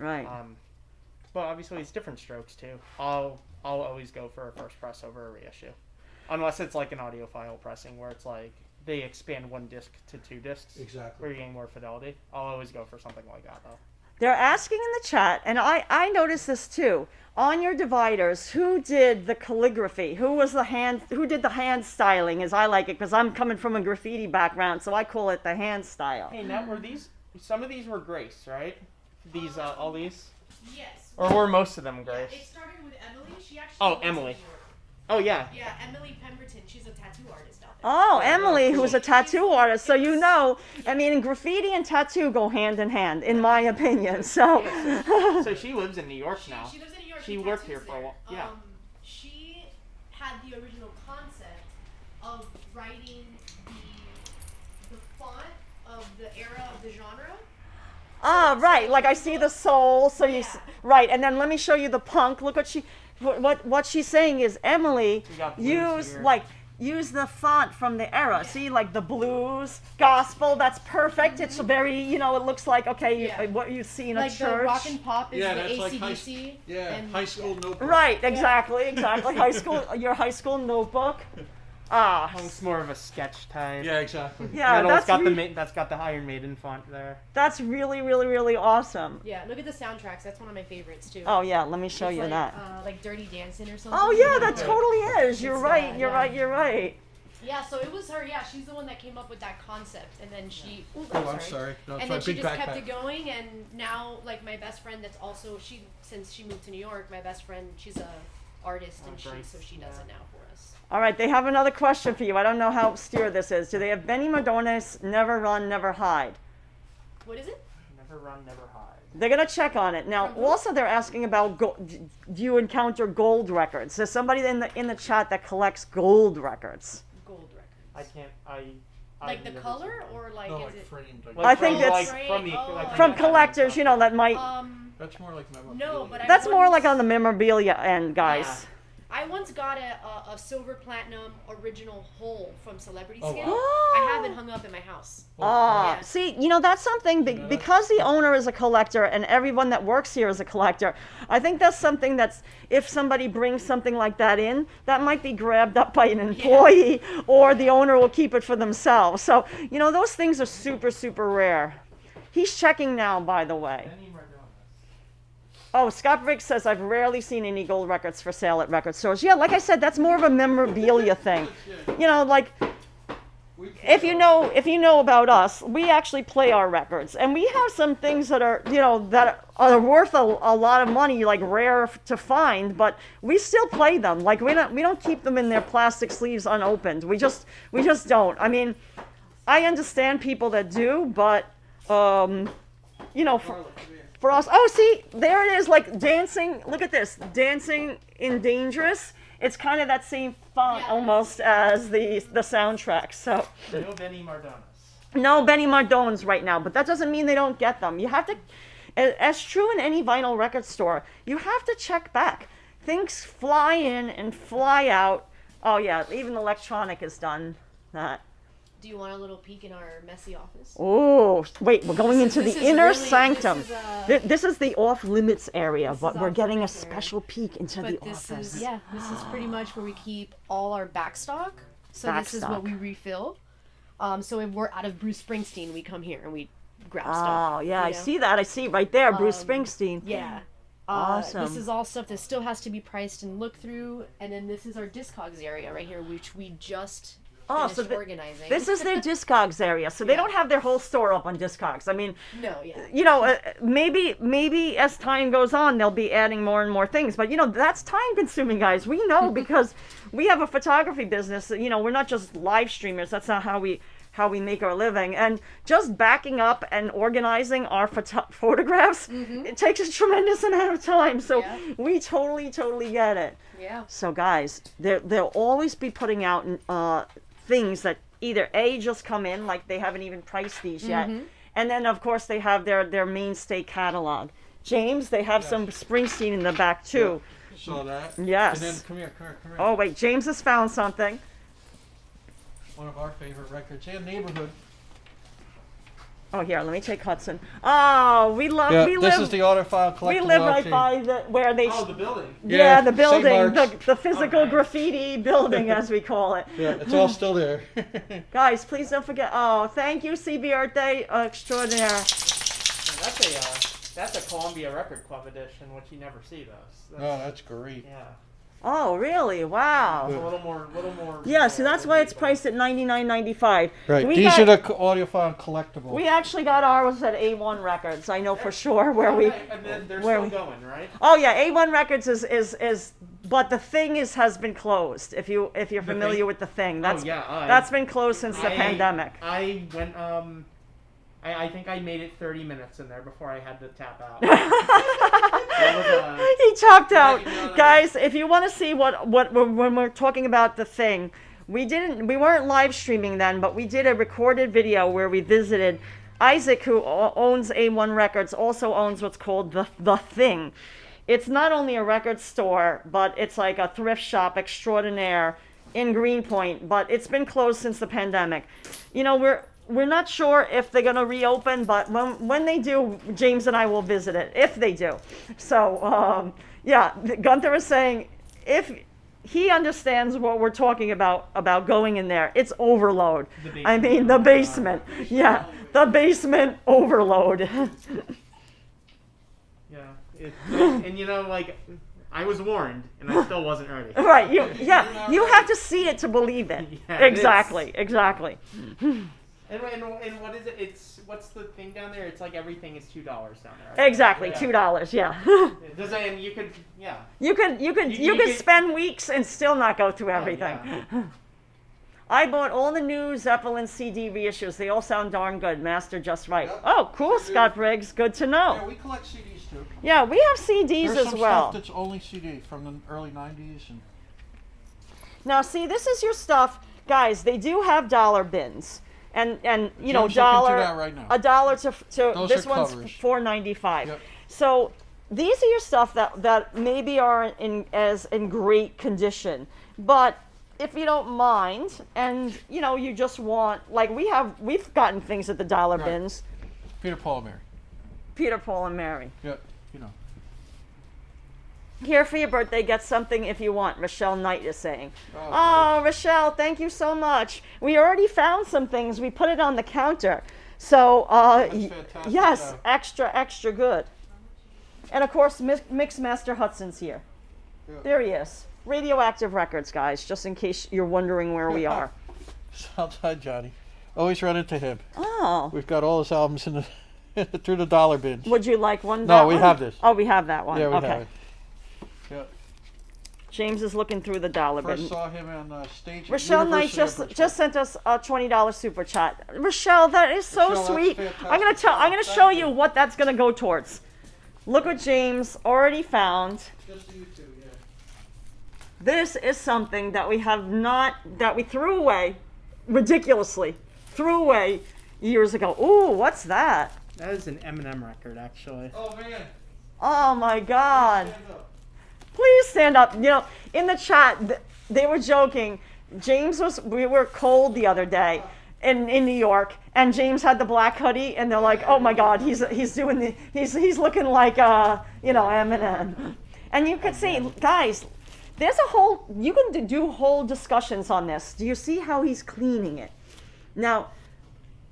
But obviously, it's different strokes too. I'll always go for a first press over a reissue, unless it's like an audiophile pressing where it's like they expand one disc to 2 discs. Exactly. Where you gain more fidelity. I'll always go for something like that though. They're asking in the chat, and I noticed this too. On your dividers, who did the calligraphy? Who did the hand styling, as I like it, because I'm coming from a graffiti background, so I call it the hand style. Hey, now some of these were Grace, right? These, all these? Yes. Or were most of them Grace? It started with Emily. She actually. Oh, lives in Emily. New York. Oh, yeah. Yeah, Emily Pemberton. She's a tattoo artist out there. Oh, Emily, cool. who's a tattoo artist, so I mean, graffiti and tattoo go hand in hand, in my opinion, so. So she lives in New York now. She lives in New York. She worked here for a while. Yeah. She had the original concept of writing the font of the era of the genre. Right, like I see the soul, so Yeah. right, and then let me show you the punk. Look what she's saying is, Emily, We got blues here. use the font from the era. See, like the blues, gospel, that's perfect. It's very, it looks like, what you see in a Like church. the rock and pop is the that's like AC/DC. high school notebook. Right, exactly. Your high school notebook. It's more of a sketch type. Yeah, exactly. Yeah, That's got the Iron Maiden font there. that's really, really, really awesome. Yeah, look at the soundtracks. That's one of my favorites too. Oh yeah, let me show It's you like, that. Like Dirty Dancing or something. Oh yeah, that totally is. You're It's right. that, You're yeah. right. You're right. Yeah, so it was her. Yeah, she's the one that came up with that concept, and then she. Ooh, Oh, I'm sorry. No, it's and my then she big just backpack. kept it going, and now like my best friend, that's also since she moved to New York, my best friend, she's a artist, and she does it now for us. All right, they have another question for you. I don't know how obscure this is. Do they have Benny Mardones, Never Run, Never Hide? What is it? Never run, never hide. They're going to check on it. Now, also they're asking about, do you encounter gold records? There's somebody in the chat that collects gold records. Gold records. I can't. Like the color, or like No, is like it? framed. I think that's from collectors, that might. That's more like memorabilia. No, but That's more like on the memorabilia end, guys. Yeah. I once got a silver platinum original hole from Celebrity Oh, Skin. wow. I have it hung up in my house. Yeah. See, that's something, because the owner is a collector and everyone that works here is a collector, I think that's something that's, if somebody brings something like that in, that might be grabbed up by an employee, or the owner will keep it for themselves. So, those things are super, super rare. He's checking now, by the way. Oh, Scott Briggs says, I've rarely seen any gold records for sale at record stores. Yeah, like I said, that's more of a memorabilia thing. Like, if you know about us, we actually play our records. And we have some things that are, that are worth a lot of money, like rare to find, but we still play them. Like, we don't keep them in their plastic sleeves unopened. We just don't. I mean, I understand people that do, but, for us, see, there it is, like dancing. Look at this, Dancing in Dangerous. It's kind of that same font almost as the soundtrack. So No Benny Mardones. no Benny Mardones right now, but that doesn't mean they don't get them. You have to, as true in any vinyl record store, you have to check back. Things fly in and fly out. Oh yeah, even electronic has done that. Do you want a little peek in our messy office? Oh, wait, we're going into this the is inner really- sanctum. this This is the off-limits area, but is we're getting a off-limits area. special peek into the But this office. this is pretty much where we keep all our backstock. So this is Backstock. what we refill. So if we're out of Bruce Springsteen, we come here and we grab Oh, stuff. yeah, you I know? see that. I see right there, Bruce Springsteen. Yeah. Awesome. This is all stuff that still has to be priced and looked through, and then this is our Discogs area right here, which we just finished organizing. This is their Discogs area, so they don't have their whole store up on Discogs. I mean, No, yeah. you know, maybe as time goes on, they'll be adding more and more things. But you know, that's time consuming, guys. We know because we have a photography business. You know, we're not just live streamers. That's not how we make our living. And just backing up and organizing our photographs, it takes a tremendous amount of time. So we totally get it. Yeah. So guys, they'll always be putting out things that either A, just come in, like they haven't even priced these yet. And then of course they have their mainstay catalog. James, they have some Springsteen in the back too. Saw that. Yes. And then come here. Oh wait, James has found something. One of our favorite records and neighborhood. Oh, here, let me take Hudson. Oh, we live. This is the audiophile collectible. We live right LP. by where they. Oh, the building. Yeah, the St. building, Mark's. the physical graffiti building, as we call it. Yeah, it's all still there. Guys, please don't forget. Oh, thank you, CB Birthday Extraordinaire. That's a Columbia Record Club edition, which you never see those. Oh, that's great. Yeah. Oh, really? Wow. It's a little more. Yeah, so that's why it's priced at $99.95. Right. These are the audiophile collectibles. We actually got ours at A1 Records. I know for sure where we. And then they're where still we- going, right? Oh yeah, A1 Records is but the thing has been closed. If you're familiar Thing? with the thing, that's yeah, that's been closed since the pandemic. I went. I think I made it 30 minutes in there before I had to tap out. He tapped out. you know, Guys, if you want to see what when we're talking about the thing, we weren't live streaming then, but we did a recorded video where we visited Isaac, who owns A1 Records, also owns what's called the Thing. It's not only a record store, but it's like a thrift shop extraordinaire in Greenpoint, but it's been closed since the pandemic. You know, we're not sure if they're going to reopen, but when they do, James and I will visit it, if they do. So, yeah, Gunther is saying if he understands what we're talking about going in there, it's overload. I mean, the basement. Yeah, the basement overload. Yeah. And you know, like, I was warned, and I still wasn't ready. Right, you have to see it to believe it. Yeah, exactly. And what is it? What's the thing down there? It's like everything is $2 down there. Right? Exactly, Yeah. $2. Yeah. And you could, yeah. You could spend weeks and still not go through everything. Yeah. I bought all the new Zeppelin CD reissues. They all sound darn good. Master just right. Yep. Oh, cool, Scott Briggs. Good to know. Yeah, we collect CDs too. Yeah, we have CDs There's as some well. stuff that's only CD from the early 90s. And Now, see, this is your stuff. Guys, they do have dollar bins. And you know, Jim's looking through $1 that right now. $1 to Those this are one's covers. $4.95. Yep. So these are your stuff that maybe aren't in great condition, but if you don't mind, and you know, you just want, like we've gotten things at the dollar Right. bins. Peter, Paul, and Mary. Peter, Paul, and Mary. Yeah, you know. Here for your birthday, get something if you want, Rochelle Knight is saying. Oh, Oh, Rochelle, thank you so much. We already found some things. We put it on the counter. So, fantastic yes, job. extra good. And of course, Mixmaster Hudson's here. Yeah. There he is. Radioactive Records, guys, just in case you're wondering where we are. Southside Johnny. Always run into him. Oh, We've got all his albums in the through the dollar bins. would you like one? No, that we one? have this. Oh, we have that one. Yeah, we okay. have it. Yeah. James is looking through the dollar bin. First saw him on stage. at Rochelle Knight University of just Bridgeport. sent us a $20 super chat. Rochelle, that is so Rochelle, that's sweet. fantastic. I'm gonna show you what that's gonna go towards. Look what James already found. Just you two, yeah. This is something that we threw away, ridiculously, years ago. Ooh, what's that? That is an Eminem record, actually. Oh man. Oh my God. Stand up. Please stand up. You know, in the chat, they were joking. We were cold the other day in New York, and James had the black hoodie, and they're like, oh my God, he's looking like, Eminem. And you could see, guys, you can do whole discussions on this. Do you see how he's cleaning it? Now,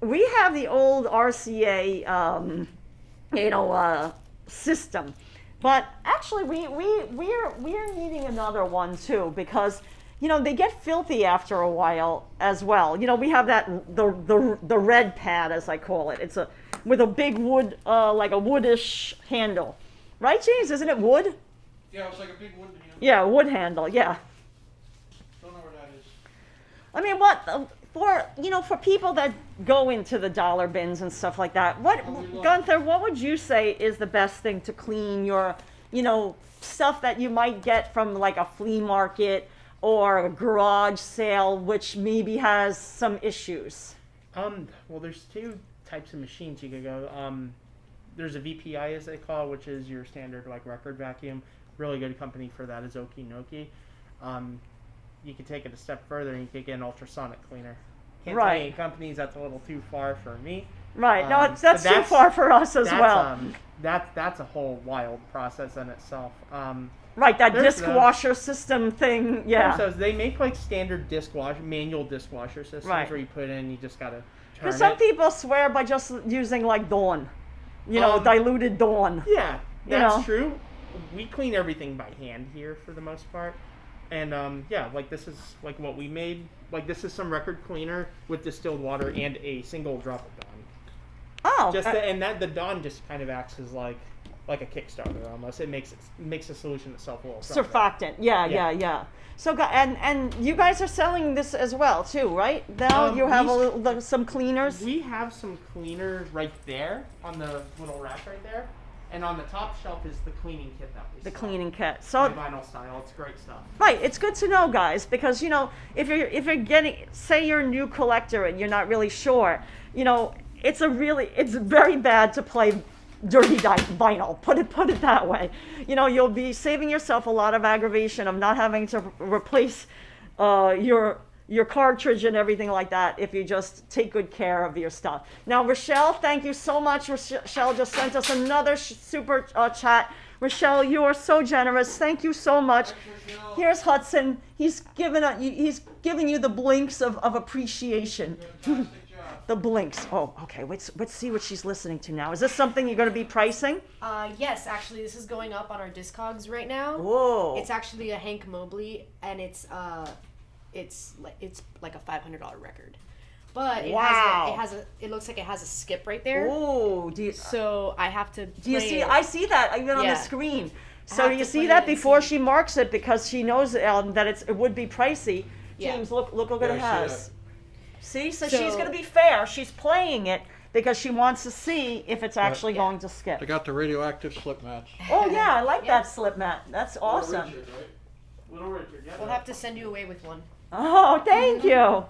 we have the old RCA, system. But actually, we're needing another one too, because they get filthy after a while as well. We have that the red pad, as I call it. It's with a big wood, like a woodish handle, right, James? Isn't it wood? Yeah, it's like a big wooden handle. Yeah, wood handle. Yeah. Don't know where that is. I mean, what for people that go into the dollar bins and stuff like that, Gunther, what would you say is the best thing to clean your, stuff that you might get from like a flea market or a garage sale, which maybe has some issues? Well, there's two types of machines you could go. There's a VPI, as they call it, which is your standard like record vacuum. Really good company for that is Okinoki. You could take it a step further and you could get an ultrasonic cleaner. Can't tell you any companies, that's a little too far for me. Right, no, that's too far for us as well. That's a whole wild process in itself. Right, that dishwasher system thing, yeah. So they make like standard manual dishwasher systems where you put in, you just gotta turn it. Because some people swear by just using like Dawn, diluted Dawn. Yeah, that's true. We clean everything by hand here for the most part. And like this is like what we made. Like this is some record cleaner with distilled water and a single drop of Dawn. Oh, the Dawn just kind of acts as like a Kickstarter almost. It makes the solution itself a little stronger. Surfactant. Yeah. So and you guys are selling this as well too, right? Now you have some cleaners. We have some cleaner right there on the little rack right there. And on the top shelf is the cleaning kit that we sell. The cleaning kit. So vinyl style, it's great stuff. Right, it's good to know, guys, because if you're getting, say you're a new collector and you're not really sure, it's very bad to play dirty vinyl. Put it that way. You'll be saving yourself a lot of aggravation of not having to replace your cartridge and everything like that if you just take good care of your stuff. Now, Rochelle, thank you so much. Rochelle just sent us another super chat. Rochelle, you are so generous. Thank you so much. Thanks, Here's Hudson. He's giving you the blinks of appreciation. Fantastic job. The blinks. Oh, okay. Let's see what she's listening to now. Is this something you're going to be pricing? Yes, actually, this is going up on our Discogs right now. Whoa. It's actually a Hank Mobley, and it's like a $500 record, but it looks like it has a skip right there. Oh, so I have to. Do you see? I see that even on the screen. So do you see play that it before she marks it because she knows that it would be pricey. James, look what it has. See, so she's going to be fair. She's playing it because she wants to see if it's actually going to skip. I got the radioactive slip mats. Oh yeah, I like that slip mat. That's awesome. Little Richard, yeah. We'll have to send you away with one. Oh, thank you.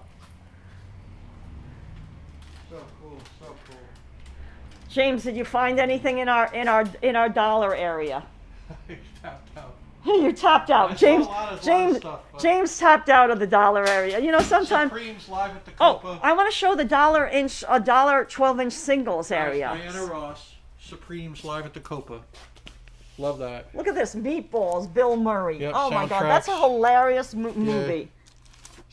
So cool. James, did you find anything in our dollar area? Tapped out. You tapped out. I saw a lot of stuff, but- James tapped out of the dollar area. Sometimes. Supremes live at the Copa. Oh, I want to show the $1 12-inch singles area. Diana Ross, Supremes live at the Copa. Love that. Look at this, Meatballs, Bill Murray. Yep, oh my God, soundtracks. that's a hilarious movie.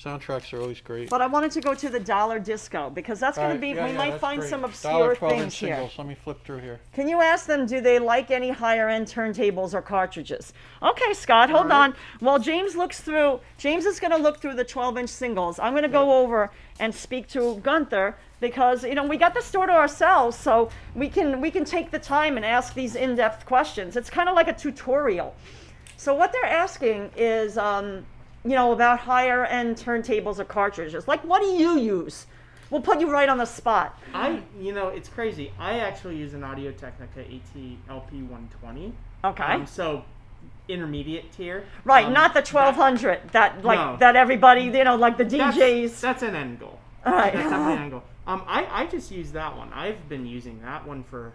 Soundtracks are always great. But I wanted to go to the dollar disco because that's going to be. We might find great. some obscure $12 things here. singles. Let me flip through here. Can you ask them, do they like any higher end turntables or cartridges? Okay, Scott, hold on. While James is going to look through the 12-inch singles. I'm going to go over and speak to Gunther because, we got the store to ourselves, so we can take the time and ask these in-depth questions. It's kind of like a tutorial. So what they're asking is, about higher end turntables or cartridges. Like, what do you use? We'll put you right on the spot. It's crazy. I actually use an Audio-Technica AT-LP120. Okay. So intermediate tier. Right, not the 1200 that everybody, like the DJs. That's an end goal. All right. That's definitely an end goal. I just use that one. I've been using that one for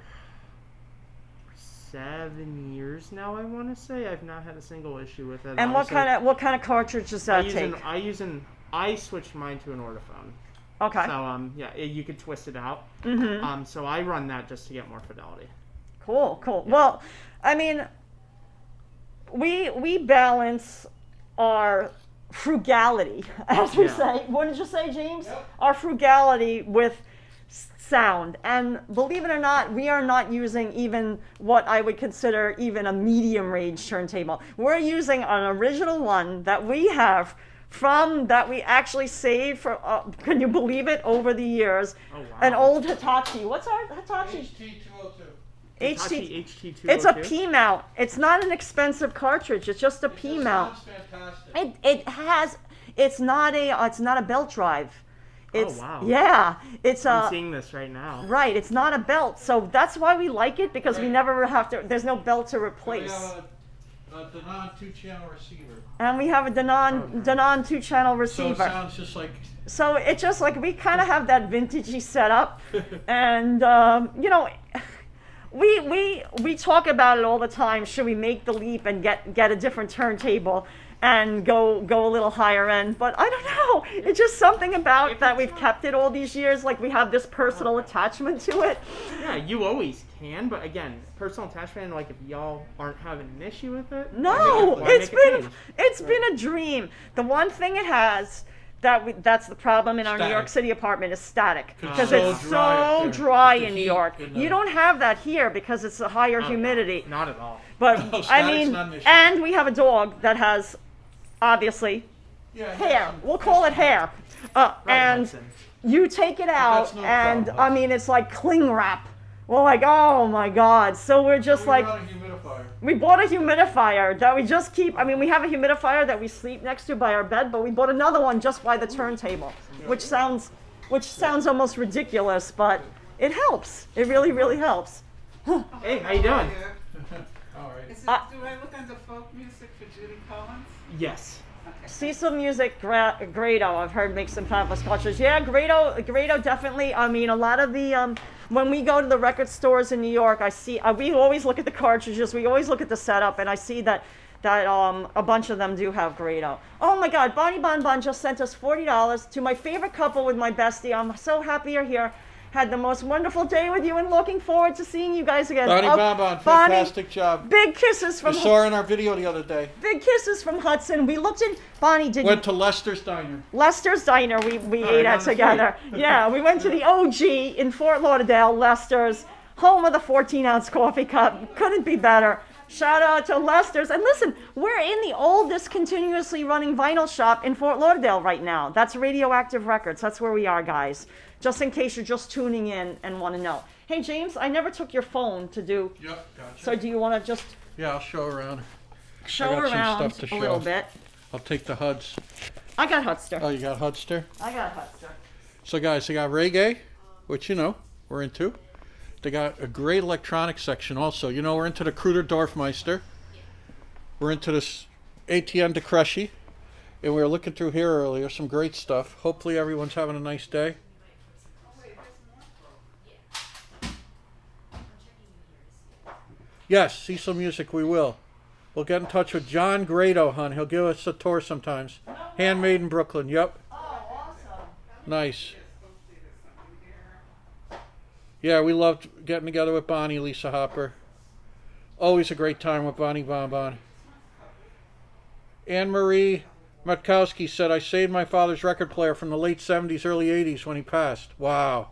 7 years now, I want to say. I've not had a single issue with it. And what kind of cartridge does that take? I switched mine to an Ortophone. Okay. So you could twist it out. Mm-hmm. So I run that just to get more fidelity. Cool. Yeah. Well, I mean, we balance our frugality, as we say. What did you say, James? Yep. Our frugality with sound. And believe it or not, we are not using even what I would consider even a medium range turntable. We're using an original one that we have that we actually saved for, can you believe it, over the years. Oh, wow. An old Hitachi. What's our Hitachi? HT202. HT202. It's a P mount. It's not an expensive cartridge. It's just a P mount. Sounds fantastic. It's not a belt drive. It's, wow. Yeah, it's I'm seeing this right now. right. It's not a belt, so that's why we like it, because we Right. never have to. There's no belt to We replace. have a Denon 2-channel receiver. And we have a Denon 2-channel So it receiver. sounds just like So it's just like we kind of have that vintagey setup, and you know, we talk about it all the time. Should we make the leap and get a different turntable and go a little higher end? But I don't know. It's just something about that we've kept it all these years. Like we have this personal attachment to it. Yeah, you always can, but again, personal attachment, like if y'all aren't having an issue with it, No, why it's make a been change? it's been a dream. The one thing it has that's the problem in our New York Static. City apartment is static, because so it's dry up so there. dry The in New heat York. and the- You don't have that here because it's a higher humidity. Not at all. But No, I static's mean, not an issue. and we have a dog that has obviously hair. We'll call it hair. Right, And Hudson. you take it out, that's no and problem, I mean, it's like cling wrap. We're like, oh my God. So we're just We like, brought a humidifier. we bought a humidifier that we just keep. I mean, we have a humidifier that we sleep next to by our bed, but we bought another one just by the turntable, which sounds almost ridiculous, but it helps. It really, really helps. Hey, how you doing? All right. Is it, Uh, do I look under folk music for Judy Collins? Yes. Cecil Music, Grado, I've heard make some fabulous cultures. Yeah, Grado definitely. I mean, a lot of the, when we go to the record stores in New York, I see, we always look at the cartridges, we always look at the setup, and I see that a bunch of them do have Grado. Oh my God, Bonnie Bon Bon just sent us $40 to my favorite couple with my bestie. I'm so happy you're here. Had the most wonderful day with you and looking forward to seeing you guys again. Bonnie Oh, Bonbon, Bonnie, fantastic job. big kisses We from saw her in our video the other day. Big kisses from Hudson. We looked in. Bonnie, did Went you? to Lester's Diner. Lester's Diner. We right ate down at the street. together. Yeah, we went to the OG in Fort Lauderdale, Lester's, home of the 14-ounce coffee cup. Couldn't be better. Shout out to Lester's. And listen, we're in the oldest continuously running vinyl shop in Fort Lauderdale right now. That's Radioactive Records. That's where we are, guys. Just in case you're just tuning in and want to know. Hey, James, I never took your phone to do. Yep, gotcha. So do you want to just Yeah, I'll show around. show got some around stuff to a little show. bit? I'll take the Huds. I got Hudster. Oh, you got Hudster? I got Hudster. So guys, they got reggae, which you know we're into. They got a great electronic section also. You know, we're into the Kruder Dorfmeister. We're into this ATN Decresci. And we were looking through here earlier, some great stuff. Hopefully everyone's having a nice day. Yes, Cecil Music, we will. We'll get in touch with John Grado, hon. He'll give us a tour sometimes. Handmade in Brooklyn, yep. Oh, awesome. Nice. Yeah, we loved getting together with Bonnie, Lisa Hopper. Always a great time with Bonnie Bonbon. Anne-Marie Matkowski said, I saved my father's record player from the late 70s, early 80s when he passed. Wow.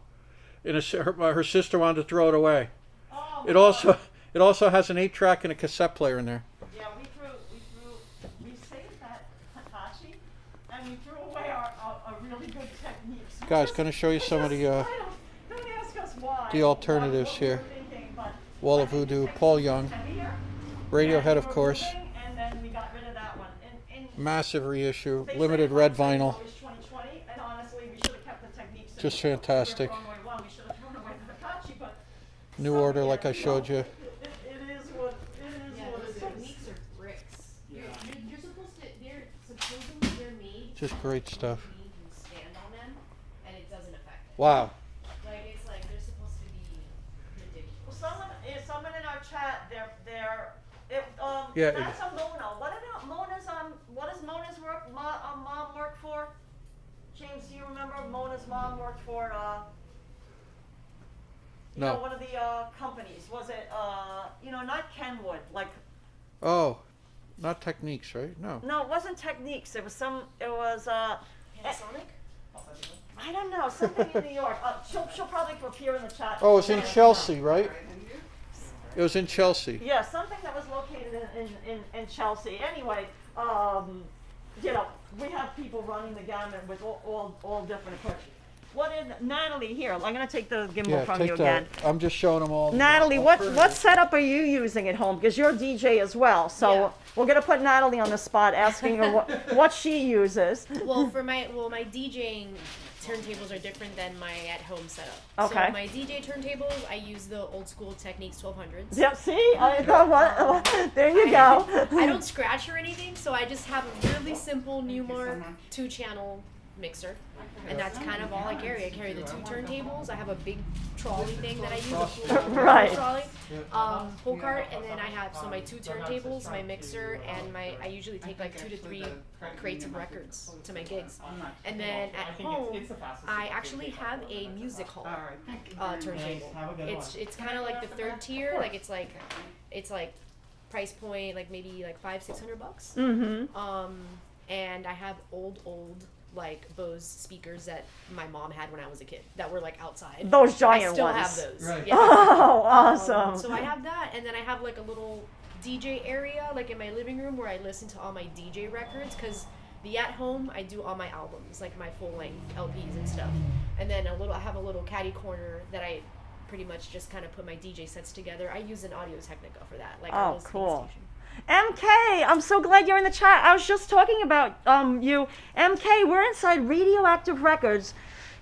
And her sister wanted to throw it away. Oh, It also has an 8-track and a cassette player in there. yeah, we saved that Hitachi, and we threw away a really good technique. So Guys, just- going to show you some of the don't ask us why. the alternatives what we were here. thinking, but Wall of I think Voodoo, the Paul technique Young, was heavier, Radiohead, and of we were course. moving, and then we got rid of that one. And Massive reissue, they say limited red hindsight's vinyl. always 20/20, and honestly, we should have kept the techniques. and Just we were fantastic. throwing away one, we should have thrown away the Hitachi, but New so order here like I we showed go. you. It is what Yeah, it those is. techniques are bricks. You're supposed to. Supposedly they're made. Just great stuff. So you can stand on them, and it doesn't affect it. Wow. Like it's like they're supposed to be ridiculous. Someone in our chat, Yeah, that's a Mona. What about Mona's, what does Mona's mom work for? James, do you remember Mona's mom worked for, No. one of the, companies? Was it, not Kenwood, like, Oh, not Techniques, right? No. no, it wasn't Techniques. It was, Panasonic? I don't know, something in New York. She'll probably appear in the chat. Oh, it's in Chelsea, right? It was in Chelsea. Yeah, something that was located in Chelsea. Anyway, you know, we have people running the gamut with all different approaches. What is Natalie here? I'm going to take the gimbal from you again. I'm just showing them all. Natalie, what setup are you using at home? Because you're a DJ as well, so Yeah. we're going to put Natalie on the spot, asking her what she uses. Well, for my DJing turntables are different than my at-home setup. Okay. So my DJ turntables, I use the old school Techniques 1200s. Yep. See, there you go. I don't scratch or anything, so I just have a really simple Newmark 2-channel mixer, and that's kind of all I carry. I carry the 2 turntables. I have a big trolley thing that I use, a full Right. trolley, pull cart, and then I have my 2 turntables, my mixer, and I usually take like 2 to 3 crates of records to my gigs. And then at home, I actually have a music hall turntable. It's kind of like the 3rd tier, like it's like price point like maybe like $500-600. Mm-hmm. And I have old like Bose speakers that my mom had when I was a kid that were like outside. Those giant I still ones. have those. Right. Yeah. Oh, awesome. So I have that, and then I have like a little DJ area like in my living room where I listen to all my DJ records, because the at home I do all my albums, like my full length LPs and stuff. And then I have a little caddy corner that I pretty much just kind of put my DJ sets together. I use an Audio Technica for that. Like Oh, a little cool. station. MK, I'm so glad you're in the chat. I was just talking about you. MK, we're inside Radioactive Records,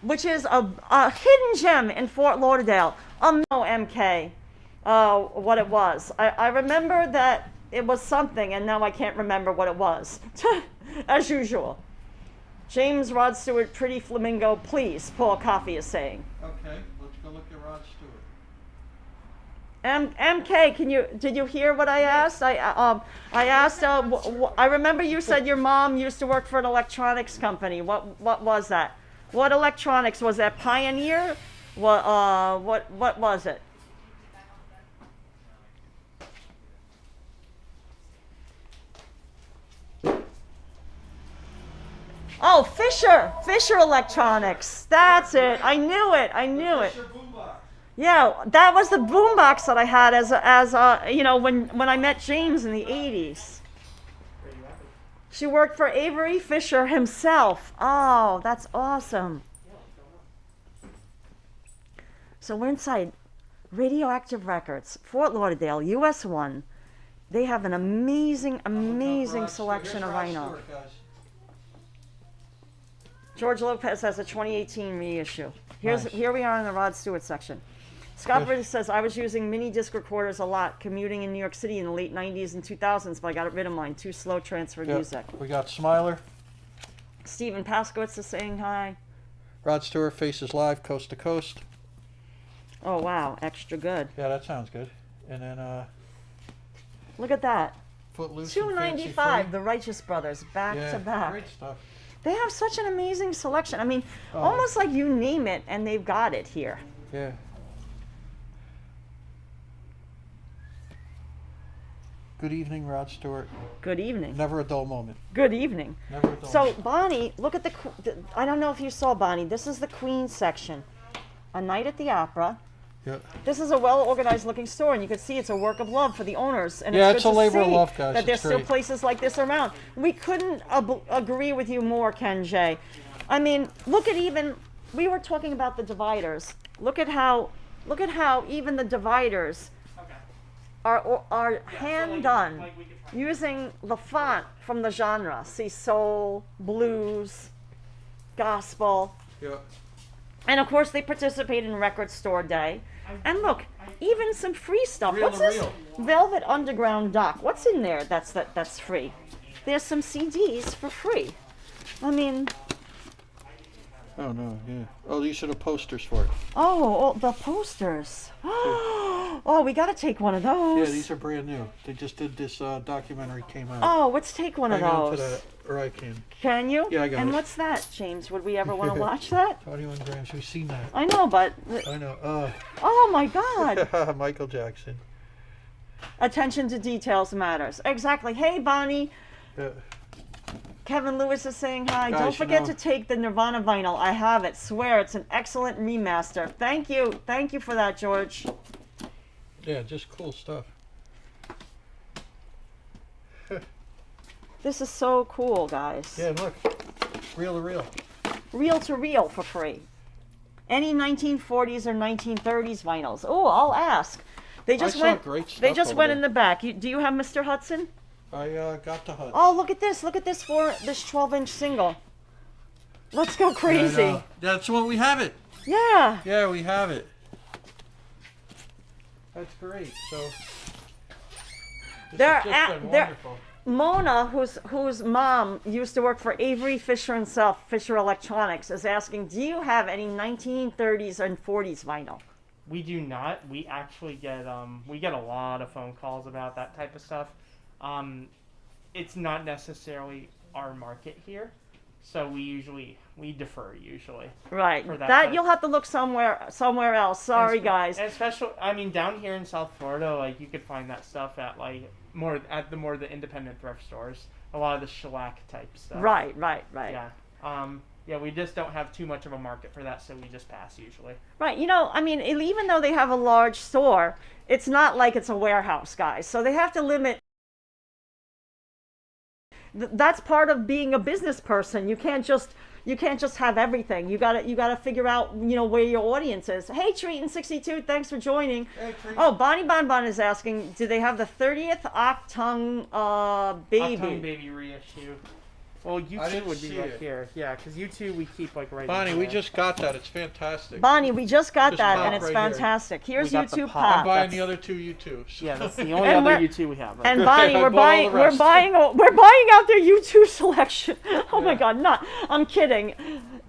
which is a hidden gem in Fort Lauderdale. No, MK, what it was. I remember that it was something, and now I can't remember what it was. As usual. James Rod Stewart, Pretty Flamingo, please, Paul Coffey is saying. Okay, let's go look at Rod Stewart. MK, did you hear what I asked? I asked. I remember you said your mom used to work for an electronics company. What was that? What electronics was that? Pioneer? What was it? Oh, Fisher Electronics. That's it. I knew it. Yeah, that was the boombox that I had as you know, when I met James in the 80s. She worked for Avery Fisher himself. Oh, that's awesome. So we're inside Radioactive Records, Fort Lauderdale, US 1. They have an amazing selection of vinyl. George Lopez has a 2018 reissue. Here we are in the Rod Stewart section. Scott Bridges says, I was using mini disc recorders a lot, commuting in New York City in the late 90s and 2000s, but I got rid of mine. Too slow transfer music. We got Smiler. Stephen Paskowitz is saying hi. Rod Stewart Faces Live, Coast to Coast. Oh, wow. Extra good. Yeah, that sounds good. And then, Look at that. Footloose and Fancy $2.95, Free. the Righteous Brothers, back Yeah, to back. great stuff. They have such an amazing selection. I mean, almost like you name it, and they've got it here. Yeah. Good evening, Rod Stewart. Good evening. Never a dull moment. Good evening. Never a dull So, moment. Bonnie, look at I don't know if you saw, Bonnie. This is the Queen section. A Night at the Opera. Yep. This is a well-organized looking store, and you can see it's a work of love for the owners. And Yeah, it's it's good a to labor of see love, guys. that there's It's still great. places like this around. We couldn't agree with you more, Ken J. I mean, look at we were talking about the dividers. Look at how even the dividers are hand done using the font from the genre. See, soul, blues, gospel. Yep. And of course, they participate in Record Store Day. And look, even some free stuff. Reel What's to this? reel. Velvet Underground Doc. What's in there that's free? There's some CDs for free. I mean, Oh, no, yeah. Oh, these are the posters for it. oh, the posters. Oh, we got to take one of those. Yeah, these are brand new. They just did this documentary came out. Oh, let's take one Hang of on to those. that, or I can. Can you? Yeah, I got And it. what's that, James? Would we ever want to watch that? 21 grams. We've seen that. I know, but I know. oh my God. Michael Jackson. Attention to details matters. Exactly. Hey, Bonnie. Kevin Lewis is saying hi. Guys, Don't you forget know- to take the Nirvana vinyl. I have it. Swear it's an excellent remaster. Thank you. Thank you for that, George. Yeah, just cool stuff. This is so cool, guys. Yeah, look. Reel to reel. Reel to reel for free. Any 1940s or 1930s vinyls. Oh, I'll ask. They just saw went. great stuff They just over went there. in the back. Do you have Mr. Hudson? I got the Hudson. Oh, look at this. Look at this for this 12-inch single. Let's go crazy. And, that's what we have it. Yeah. Yeah, we have it. That's great. So this They're has just been they're- wonderful. Mona, whose mom used to work for Avery Fisher and Self, Fisher Electronics, is asking, do you have any 1930s and 40s vinyl? We do not. We actually get a lot of phone calls about that type of stuff. It's not necessarily our market here, so we defer usually. Right. For that That type. you'll have to look somewhere else. Sorry, guys. And especially, I mean, down here in South Florida, like you could find that stuff at like more the independent thrift stores. A lot of the shellac type stuff. Right. Yeah. Yeah, we just don't have too much of a market for that, so we just pass usually. Right. You know, I mean, even though they have a large store, it's not like it's a warehouse, guys. So they have to limit. That's part of being a business person. You can't just have everything. You gotta figure out, where your audience is. Hey, Treatin62, thanks for joining. Hey, Treat. Oh, Bonnie Bonbon is asking, do they have the 30th Octung Baby? Octone Baby reissue. Well, I U2 didn't would be see right it. here. Yeah, because U2 we keep like right. Bonnie, in we there. just got that. It's fantastic. Bonnie, we just got Just that, pop and it's right here. fantastic. Here's We got the YouTube pop. Pop. I'm buying that's- the other two U2s. Yeah, that's the only And other we're- U2 we have. Right And there. Bonnie, I we're bought all buying the we're rest. buying out their YouTube selection. Oh my God, not. I'm kidding.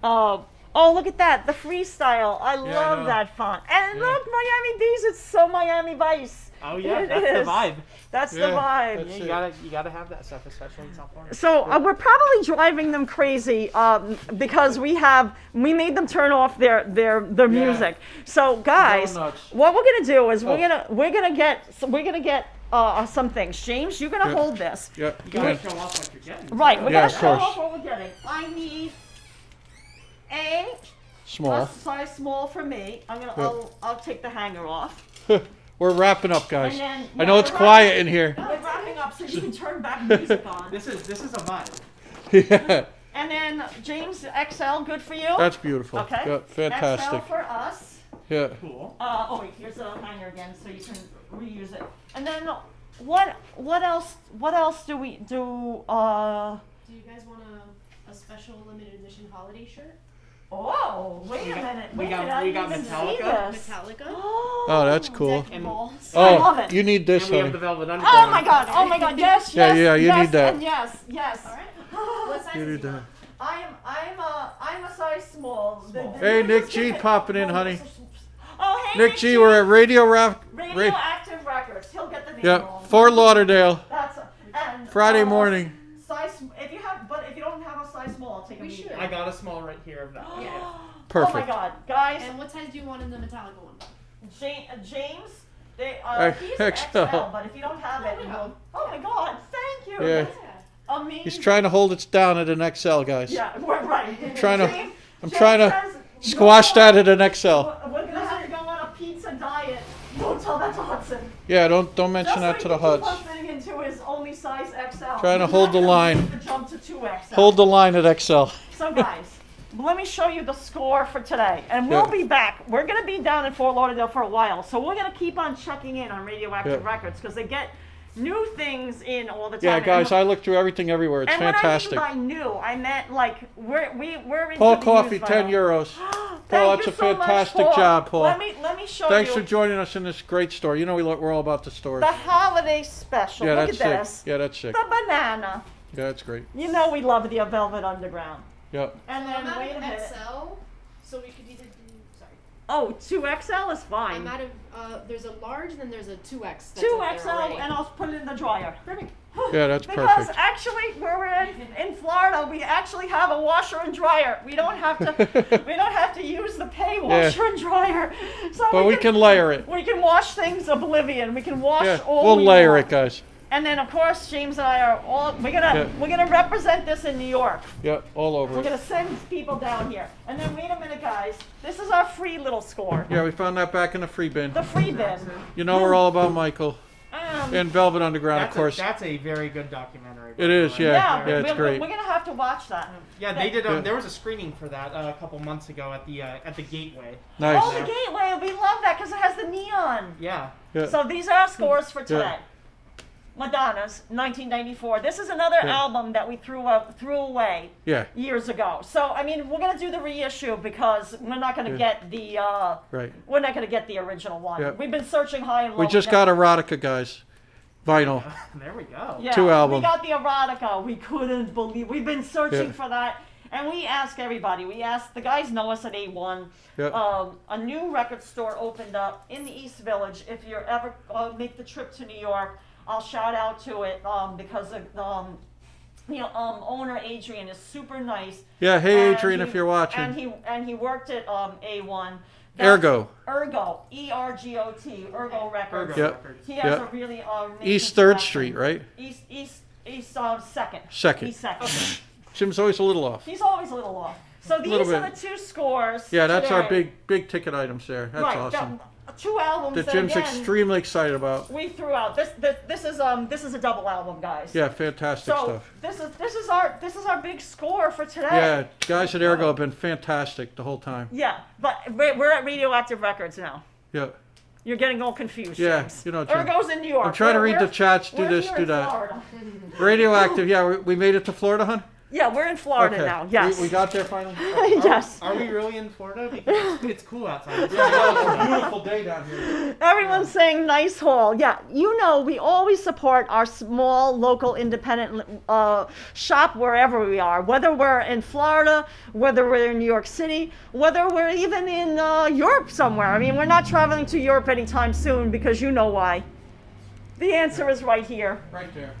Oh, look at that, the freestyle. I I love know. that font. And Yeah. look, Miami Bees. It's so Miami Vice. Oh yeah, It that's is. the vibe. That's the Yeah, vibe. that's Yeah, it. you gotta have that stuff, especially in South Florida. So we're probably driving them crazy because we made them turn off their music. So guys, nuts. what we're gonna do is we're Oh. gonna get some things. James, you're gonna Yeah. hold this. Yeah. You gotta show off what you're getting. Right, we're Yeah, gonna of show course. off what we're getting. I need a Small. size small for me. Yeah. I'll take the hanger off. We're wrapping up, guys. And then- I yeah, know it's we're quiet in here. We're wrapping up so you can turn back music on. This is a vibe. Yeah. And then James XL, good for you. That's beautiful. Okay. Yeah, fantastic. XL for us. Yeah. Cool. Oh wait, here's the hanger again, so you can reuse it. And then what else? What else do we do? Do you guys want a special limited edition holiday shirt? Oh, wait a minute. we Wait got- a minute. I we didn't got even see Metallica. this. Metallica? Oh, that's cool. Deck balls. I Oh, love it. you need this, And we have honey. the Velvet Underground. Oh my God! Oh my God! Yes, Yeah, yes, yeah, you yes, need that. And yes. All right. What size You do need you that. want? I'm a size small. Hey, Nick G popping in, honey. Oh, hey, Nick G, we're at Radio Rap. Radioactive Records. He'll get the name Yeah, wrong. Fort Lauderdale. That's and Friday morning. Size. If you don't have a size small, I'll take a We medium. should. I got a small right here of that. Yeah. Perfect. Oh my God, guys! And what size do you want in the Metallica one? James, he's XL. XL, but if you don't have it, go. oh my God, thank you. Yeah. That's amazing. He's trying to hold it down at an XL, guys. Yeah, we're right. I'm trying to squash that at an XL. We're gonna have to go on a pizza diet. Don't tell that to Hudson. Yeah, don't mention Just that so to the he can keep Huds. on fitting into his only size XL. Trying to He's hold not the gonna line. make the jump to 2XL. Hold the line at XL. So guys, let me show you the score for today, and we'll Yeah. be back. We're gonna be down in Fort Lauderdale for a while, so we're gonna keep on checking in on Radioactive Yeah. Records because they get new things in all the time. Yeah, And guys, I look through everything everywhere. It's and fantastic. what I mean by new, I meant like we're into Paul the Coffee, used 10 vinyl. euros. Thank Paul, that's you a so much, fantastic Paul. job, Paul. Let me show Thanks you for joining us in this great store. You know we're all about the stores. the holiday special. Yeah, Look that's at sick. this. Yeah, that's sick. The banana. Yeah, that's great. You know we love the Velvet Underground. Yeah. And I'm then out wait a of minute. XL, so we could either do. Sorry. Oh, 2XL is fine. I'm out of. There's a large and then there's a 2X. That's up 2XL, there already. and I'll put it in the dryer. Perfect. Yeah, that's Because perfect. actually, where we're in Florida, we actually have a washer and dryer. We don't have to use the pay washer and dryer. So But we can layer it. We can wash things oblivion. We can wash Yeah, all we'll we layer want. it, guys. And then of course James and I are we're gonna represent this in New York. Yeah, all over We're it. gonna send people down here. And then wait a minute, guys. This is our free little score. Yeah, we found that back in the free bin. The free bin. You know we're all about Michael. And Velvet Underground, of course. That's a very good documentary. It is, yeah. Yeah, it's great. We're gonna have to watch that. Yeah, they did. Yeah. There was a screening for that a couple months ago at the Gateway. Nice. Oh, the Gateway. We love that because it has the neon. Yeah. Yeah. So these are our scores for today. Madonna's 1994. This is another album that we threw away Yeah. years ago. So I mean, we're gonna do the reissue because we're not gonna get the Right. we're not gonna get the original one. Yeah. We've been searching high and low. We just got Erotica, guys. Vinyl. There we go. Yeah, 2 albums. We got the erotica. We couldn't believe. We've been searching Yeah. for that, and we ask everybody. We asked the guys know us at A1. Yeah. A new record store opened up in the East Village. If you ever make the trip to New York, I'll shout out to it because of, owner Adrian is super nice. Yeah, hey And Adrian, if you're watching. And he worked at A1. Ergo. Ergo, E-R-G-O-T, Ergo Records. Yep. He has Yep. a really amazing East 3rd selection. Street, right? East second. Second. East second. Jim's always a little off. He's always a little off. So these Little are bit. the 2 scores. Yeah, that's our today. big ticket items there. That's right, awesome. 2 albums That that Jim's again, extremely excited about. we threw out. This is a double album, guys. Yeah, fantastic So stuff. this is our big score for today. Yeah, guys at Ergo have been fantastic the whole time. Yeah, but we're at Radioactive Records now. Yeah. You're getting all confused. Yeah, James. you know, Jim. Ergo's in New York. I'm trying to read the chats, do we're this, here do in that. Florida. Radioactive, yeah, we made it to Florida, hon? Yeah, we're in Florida Okay. now. Yes. We got there finally? Yes. Are we really in Florida? Because it's cool outside. It's a beautiful day down here. Everyone's saying nice haul. Yeah, we always support our small local independent shop wherever we are, whether we're in Florida, whether we're in New York City, whether we're even in Europe somewhere. I mean, we're not traveling to Europe anytime soon because you know why. The answer is right here. Right there.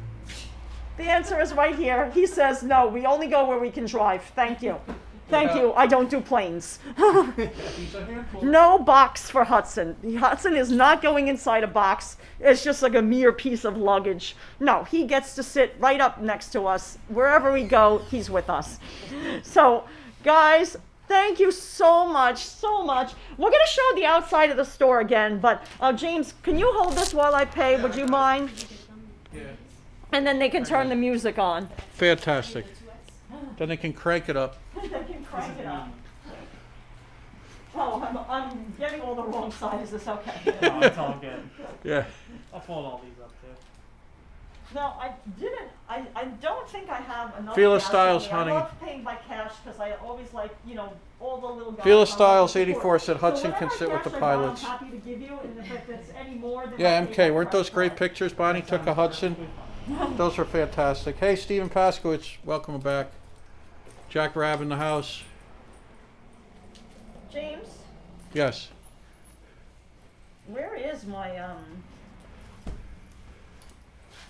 The answer is right here. He says, no, we only go where we can drive. Thank you. Thank Yeah. you. I don't do planes. He's a handful. No box for Hudson. Hudson is not going inside a box. It's just like a mere piece of luggage. No, he gets to sit right up next to us. Wherever we go, he's with us. So, guys, thank you so much, so much. We're going to show the outside of the store again, but James, can you hold this while I pay? Would you mind? Yeah. And then they can turn the music on. Fantastic. Then they can crank it up. They can crank it up. Oh, I'm getting all the wrong side. Is this okay? No, it's all good. Yeah. I'll fold all these up too. No, I don't think I have enough. Feel of cash Styles, on me. honey. I love paying by cash because I always like, all the little guys. Feel of I'm Styles, looking 84 said So Hudson whatever can sit with the cash I got, pilots. I'm happy to give you, and if it's any more than Yeah, I pay MK, by weren't those credit great card. pictures Bonnie took of Hudson? Those were fantastic. Hey, Stephen Paskowitz, welcome back. Jack Rabb in the house. James, Yes. where is my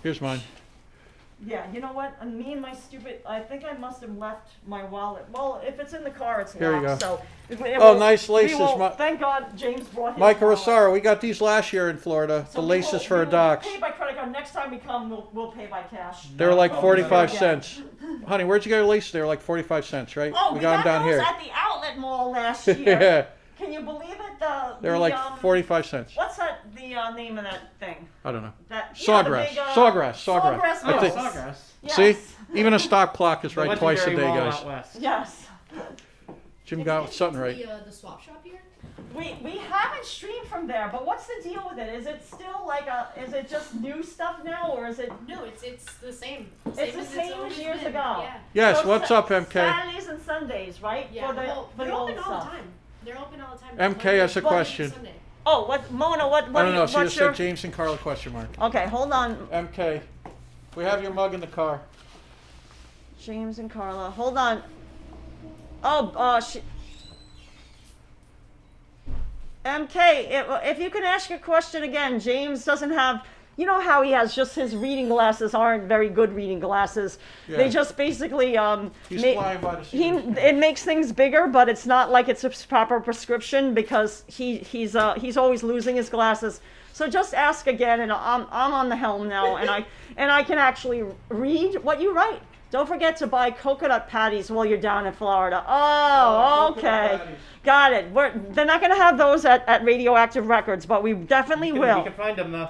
Here's mine. Yeah, you know what? Me and my stupid. I think I must have left my wallet. Well, if it's in the car, it's Here you locked. go. So. Oh, nice laces, Thank God James brought his Michael wallet. Rosario, we got these last year in Florida. So The we laces will- for we our will docs. Pay by credit card. Next time we come, we'll pay by cash. They were like Oh, 45 yeah. cents. Honey, where'd you get your laces? They were like 45 cents, right? Oh, we got got them down those here. at the outlet mall last year. Yeah, Can you believe it? they were like 45 cents. What's that? The name of that thing? I don't know. That Sawgrass. Sawgrass. Sawgrass. I think- mills. Sawgrass. Yes. See? Even a stock clock is The right twice a day, legendary mall guys. out west. Yes. Jim Have you got been something to right. The swap shop here? We haven't streamed from there, but what's the deal with it? Is it still like is it just new stuff now, or is it? No, it's the same. It's the same always as years been. ago. Yeah. Yes, So what's up, MK? Saturdays and Sundays, right? Yeah. For the, Well, for they're the old open all the stuff. time. They're open all the time. MK has a Well, question. Sunday. Oh, what Mona? What? I don't know. She what's just your? said James and Carla question mark. Okay, hold on. MK, we have your mug in the car. James and Carla, hold on. Oh, MK, if you can ask your question again, James doesn't have you know how he has just his reading glasses aren't very good reading glasses. Yeah. They just basically He's flying by the seat. it makes things bigger, but it's not like it's a proper prescription because he's always losing his glasses. So just ask again, and I'm on the helm now, and I can actually read what you write. Don't forget to buy coconut patties while you're down in Florida. Oh, okay. Got it. They're not going to have those at Radioactive Records, but we definitely will. We can find them though.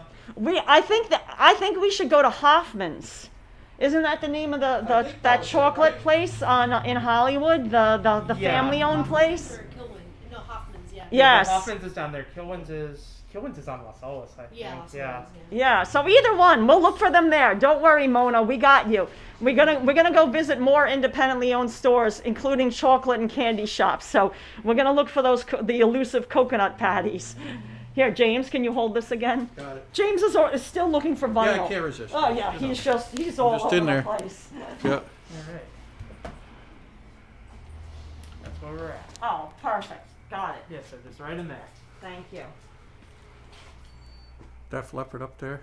I think we should go to Hoffman's. Isn't that the name of that chocolate place in Hollywood? The Yeah. family-owned place? Or Kilwin. No, Hoffman's, yeah. Yes. Hoffman's is down there. Kilwin's is on Las Olas, I think. Yeah, Las Yeah. Vegas, Yeah, so either one, we'll look for them there. Don't worry, Mona, we got you. We're gonna go visit more independently owned stores, including chocolate and candy shops. So we're gonna look for the elusive coconut patties. Here, James, can you hold this again? Got it. James is still looking for vinyl. Yeah, I can't resist. Oh yeah, You know. he's all just over in the there. place. Yeah. All right. That's where we're at. Oh, perfect. Got it. Yeah, so just right in there. Thank you. Def Leppard up there.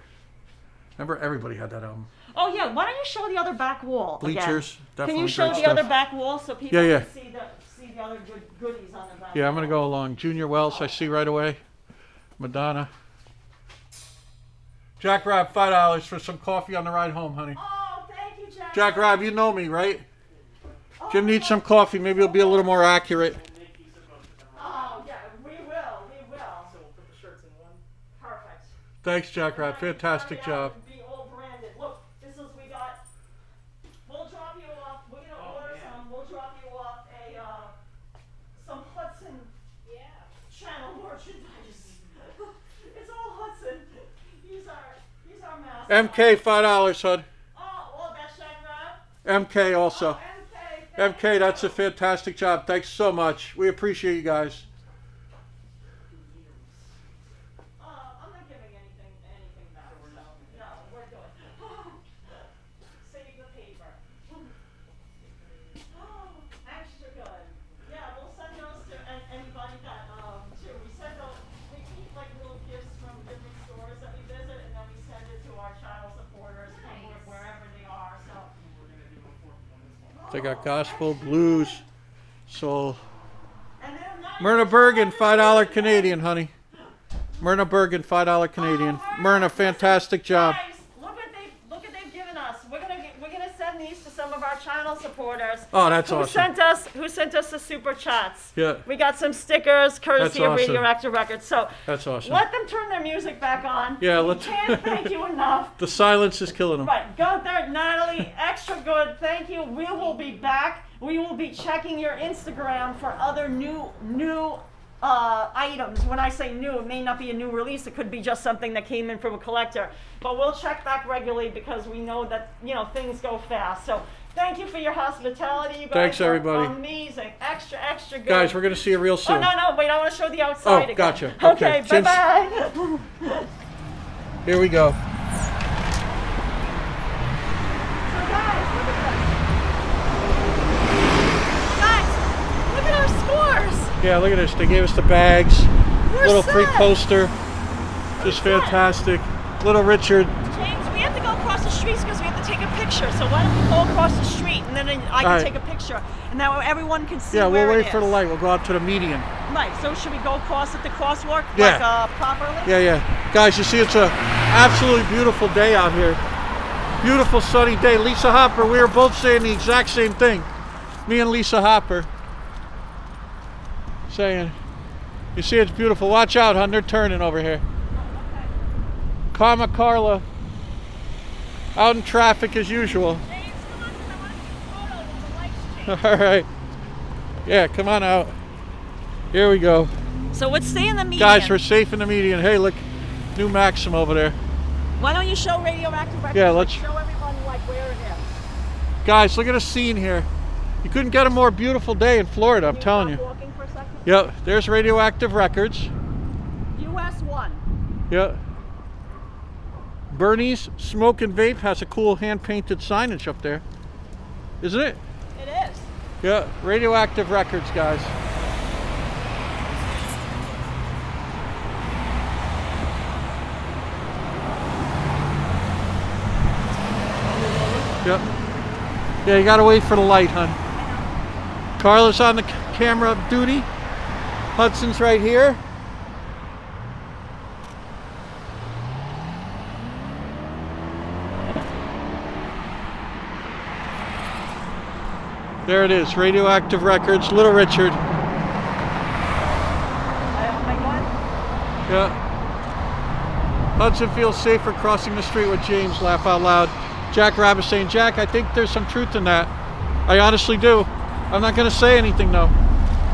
Remember, everybody had that album. Oh yeah, why don't you show the other back wall again? Bleachers, Can definitely you show great the stuff. other back wall so people Yeah, can see the other goodies on the back? Yeah, I'm gonna wall? go along. Junior Wells, I see right away. Madonna. Jack Rob, $5 for some coffee on the ride home, honey. Oh, thank you, Jack. Jack Rob, you know me, right? Jim needs some coffee. Maybe it'll be a little more accurate. Oh yeah, we will. So we'll put the shirts in one. Perfect. Thanks, Jack Rob. Fantastic Hurry job. up and be all branded. Look, this is we got. We'll drop you off. We're gonna order man. some. We'll drop you off some Hudson channel merchandise. It's all Hudson. He's our master. MK, $5, hon. Oh, that's Jack Rob. MK also. MK. thank MK, you. that's a fantastic job. Thanks so much. We appreciate you guys. I'm not giving anything back. So, no, we're good. Save the paper. Extra good. Yeah, we'll send those to anybody that too. We keep like little gifts from different stores that we visit, and then we send it to our child supporters from wherever they are. So. They got gospel, blues, soul. And they're not Myrna Bergen, $5 Canadian, honey. Myrna Bergen, $5 Canadian. Myrna, fantastic job. Guys, look what they've given us. We're gonna send these to some of our channel supporters. Oh, that's Who awesome. sent us the super chats. Yeah. We got some stickers courtesy That's of awesome. Radioactive Records. So That's awesome. let them turn their music back on. Yeah, We let's- can't thank you enough. The silence is killing them. Right, go there, Natalie. Extra good. Thank you. We will be back. We will be checking your Instagram for other new items. When I say new, it may not be a new release. It could be just something that came in from a collector. But we'll check back regularly because we know that things go fast. So thank you for your hospitality. You guys Thanks, were everybody. Amazing. Extra good. Guys, we're going to see you real Oh soon. no! Wait, I want to show the outside again. gotcha. Okay, Okay, bye Jim's- bye. Here we go. Look at our scores. Yeah, look at this. They gave us the bags. We're Little free set. poster. Just set. fantastic. Little Richard. James, we have to go across the streets because we have to take a picture. So why don't we go across the street and then I can All right. take a picture and now everyone can see Yeah, where we'll it wait for the is. light. We'll go out to the median. Right. So should we go across at the crosswalk Yeah. properly? Yeah. Guys, you see it's a absolutely beautiful day out here. Beautiful sunny day. Lisa Hopper, we were both saying the exact same thing. Me and Lisa Hopper saying, you see it's beautiful. Watch out, hon. They're turning over here. Karla out in traffic as usual. James, come on, 'cause I want to take a photo when the lights change. All right. Yeah, come on out. Here we go. So let's stay in the median. Guys, we're safe in the median. Hey, look, new Maxim over there. Why don't you show Radioactive Records? Yeah, let's- show everyone like where it is. Guys, look at the scene here. You couldn't get a more beautiful day in Florida, I'm telling you. Stop walking for a second. Yep, there's Radioactive Records. US 1. Yep. Bernie's Smoke and Vape has a cool hand-painted signage up there. Isn't it? It is. Yeah, Radioactive Records, guys. Yep. Yeah, you gotta wait for the light, hon. Karla's on the camera duty. Hudson's right here. There it is, Radioactive Records, Little Richard. Am I going? Yeah. Hudson feels safer crossing the street with James, laugh out loud. Jack Rabbit saying, Jack, I think there's some truth in that. I honestly do. I'm not going to say anything though,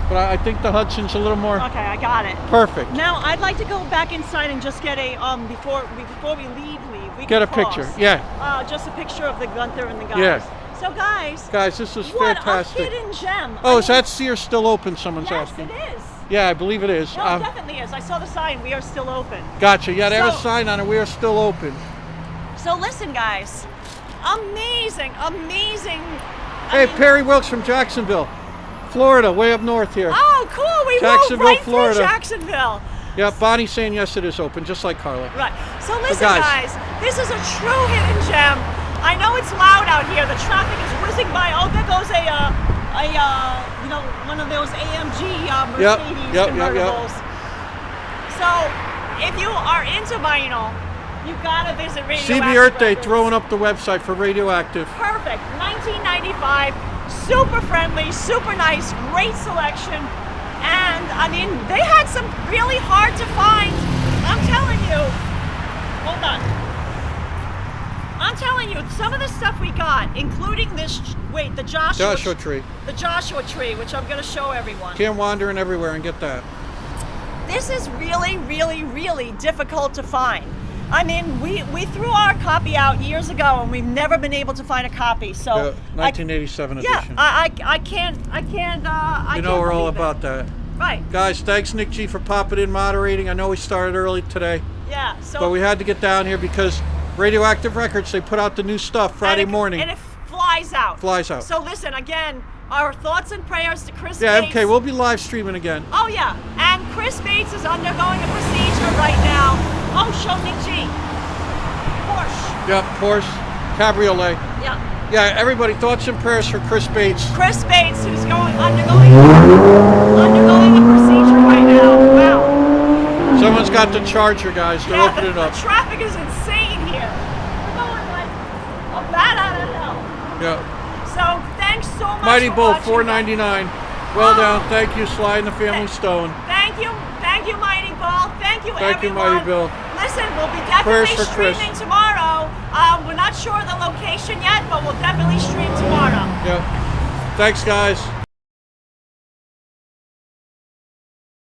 but I think the Hudson's a little more Okay, I got it. perfect. Now I'd like to go back inside and just get a before we leave. We Get a can cross. picture, yeah. Just a picture of the Gunther and the guys. Yeah. So guys, Guys, this is what fantastic. a hidden gem. Oh, I is mean, that Sears still open? Someone's yes, asking. it is. Yeah, I believe it is. No, it definitely is. I saw the sign. We are still open. Gotcha. Yeah, they have a So- sign on it. We are still open. So listen, guys. Amazing, amazing. Hey, Perry Wilkes from Jacksonville, Florida, way up north here. Oh, cool. We Jacksonville, rode right Florida. through Jacksonville. Yeah, Bonnie's saying yes, it is open, just like Karla. Right. So listen, guys- guys, this is a true hidden gem. I know it's loud out here. The traffic is whizzing by. Oh, there goes one of those AMG Mercedes Yep. convertibles. So, if you are into vinyl, you gotta visit Radioactive CB Earth Day Records. throwing up the website for Radioactive. Perfect. 1995. Super friendly, super nice, great selection. And I mean, they had some really hard to find. I'm telling you. Hold on. I'm telling you, some of the stuff we got, including this, the Joshua Tree. The Joshua Tree, which I'm going to show everyone. Can't wander in everywhere and get that. This is really, really, really difficult to find. I mean, we threw our copy out years ago, and we've never been able to find a copy. So, 1987 edition. I can't. You know we're all about that. Right. Guys, thanks Nick G for popping in, moderating. I know we started early today, Yeah. So. but we had to get down here because Radioactive Records, they put out the new stuff Friday morning. And it flies out. Flies out. So listen, again, our thoughts and prayers to Chris Yeah, Bates. MK, we'll be live streaming again. Oh yeah, and Chris Bates is undergoing a procedure right now. Oh, show Nick G. Porsche. Yep, Porsche, Cabriolet. Yeah. Yeah, everybody, thoughts and prayers for Chris Bates. Chris Bates, who's undergoing a procedure right now. Wow. Someone's got the charger, guys. They're opening it up. The traffic is insane here. We're going like a bat out of hell. Yeah. So thanks so much. Mighty for Bull, watching, $4.99. guys. Well Oh. done. Thank you, Sly and the Family Stone. Thank you, Mighty Bull. Thank you, Thank you, everyone. Mighty Bill. Listen, we'll be Prayers definitely for Chris. streaming tomorrow. We're not sure of the location yet, but we'll definitely stream tomorrow. Yeah. Thanks, guys.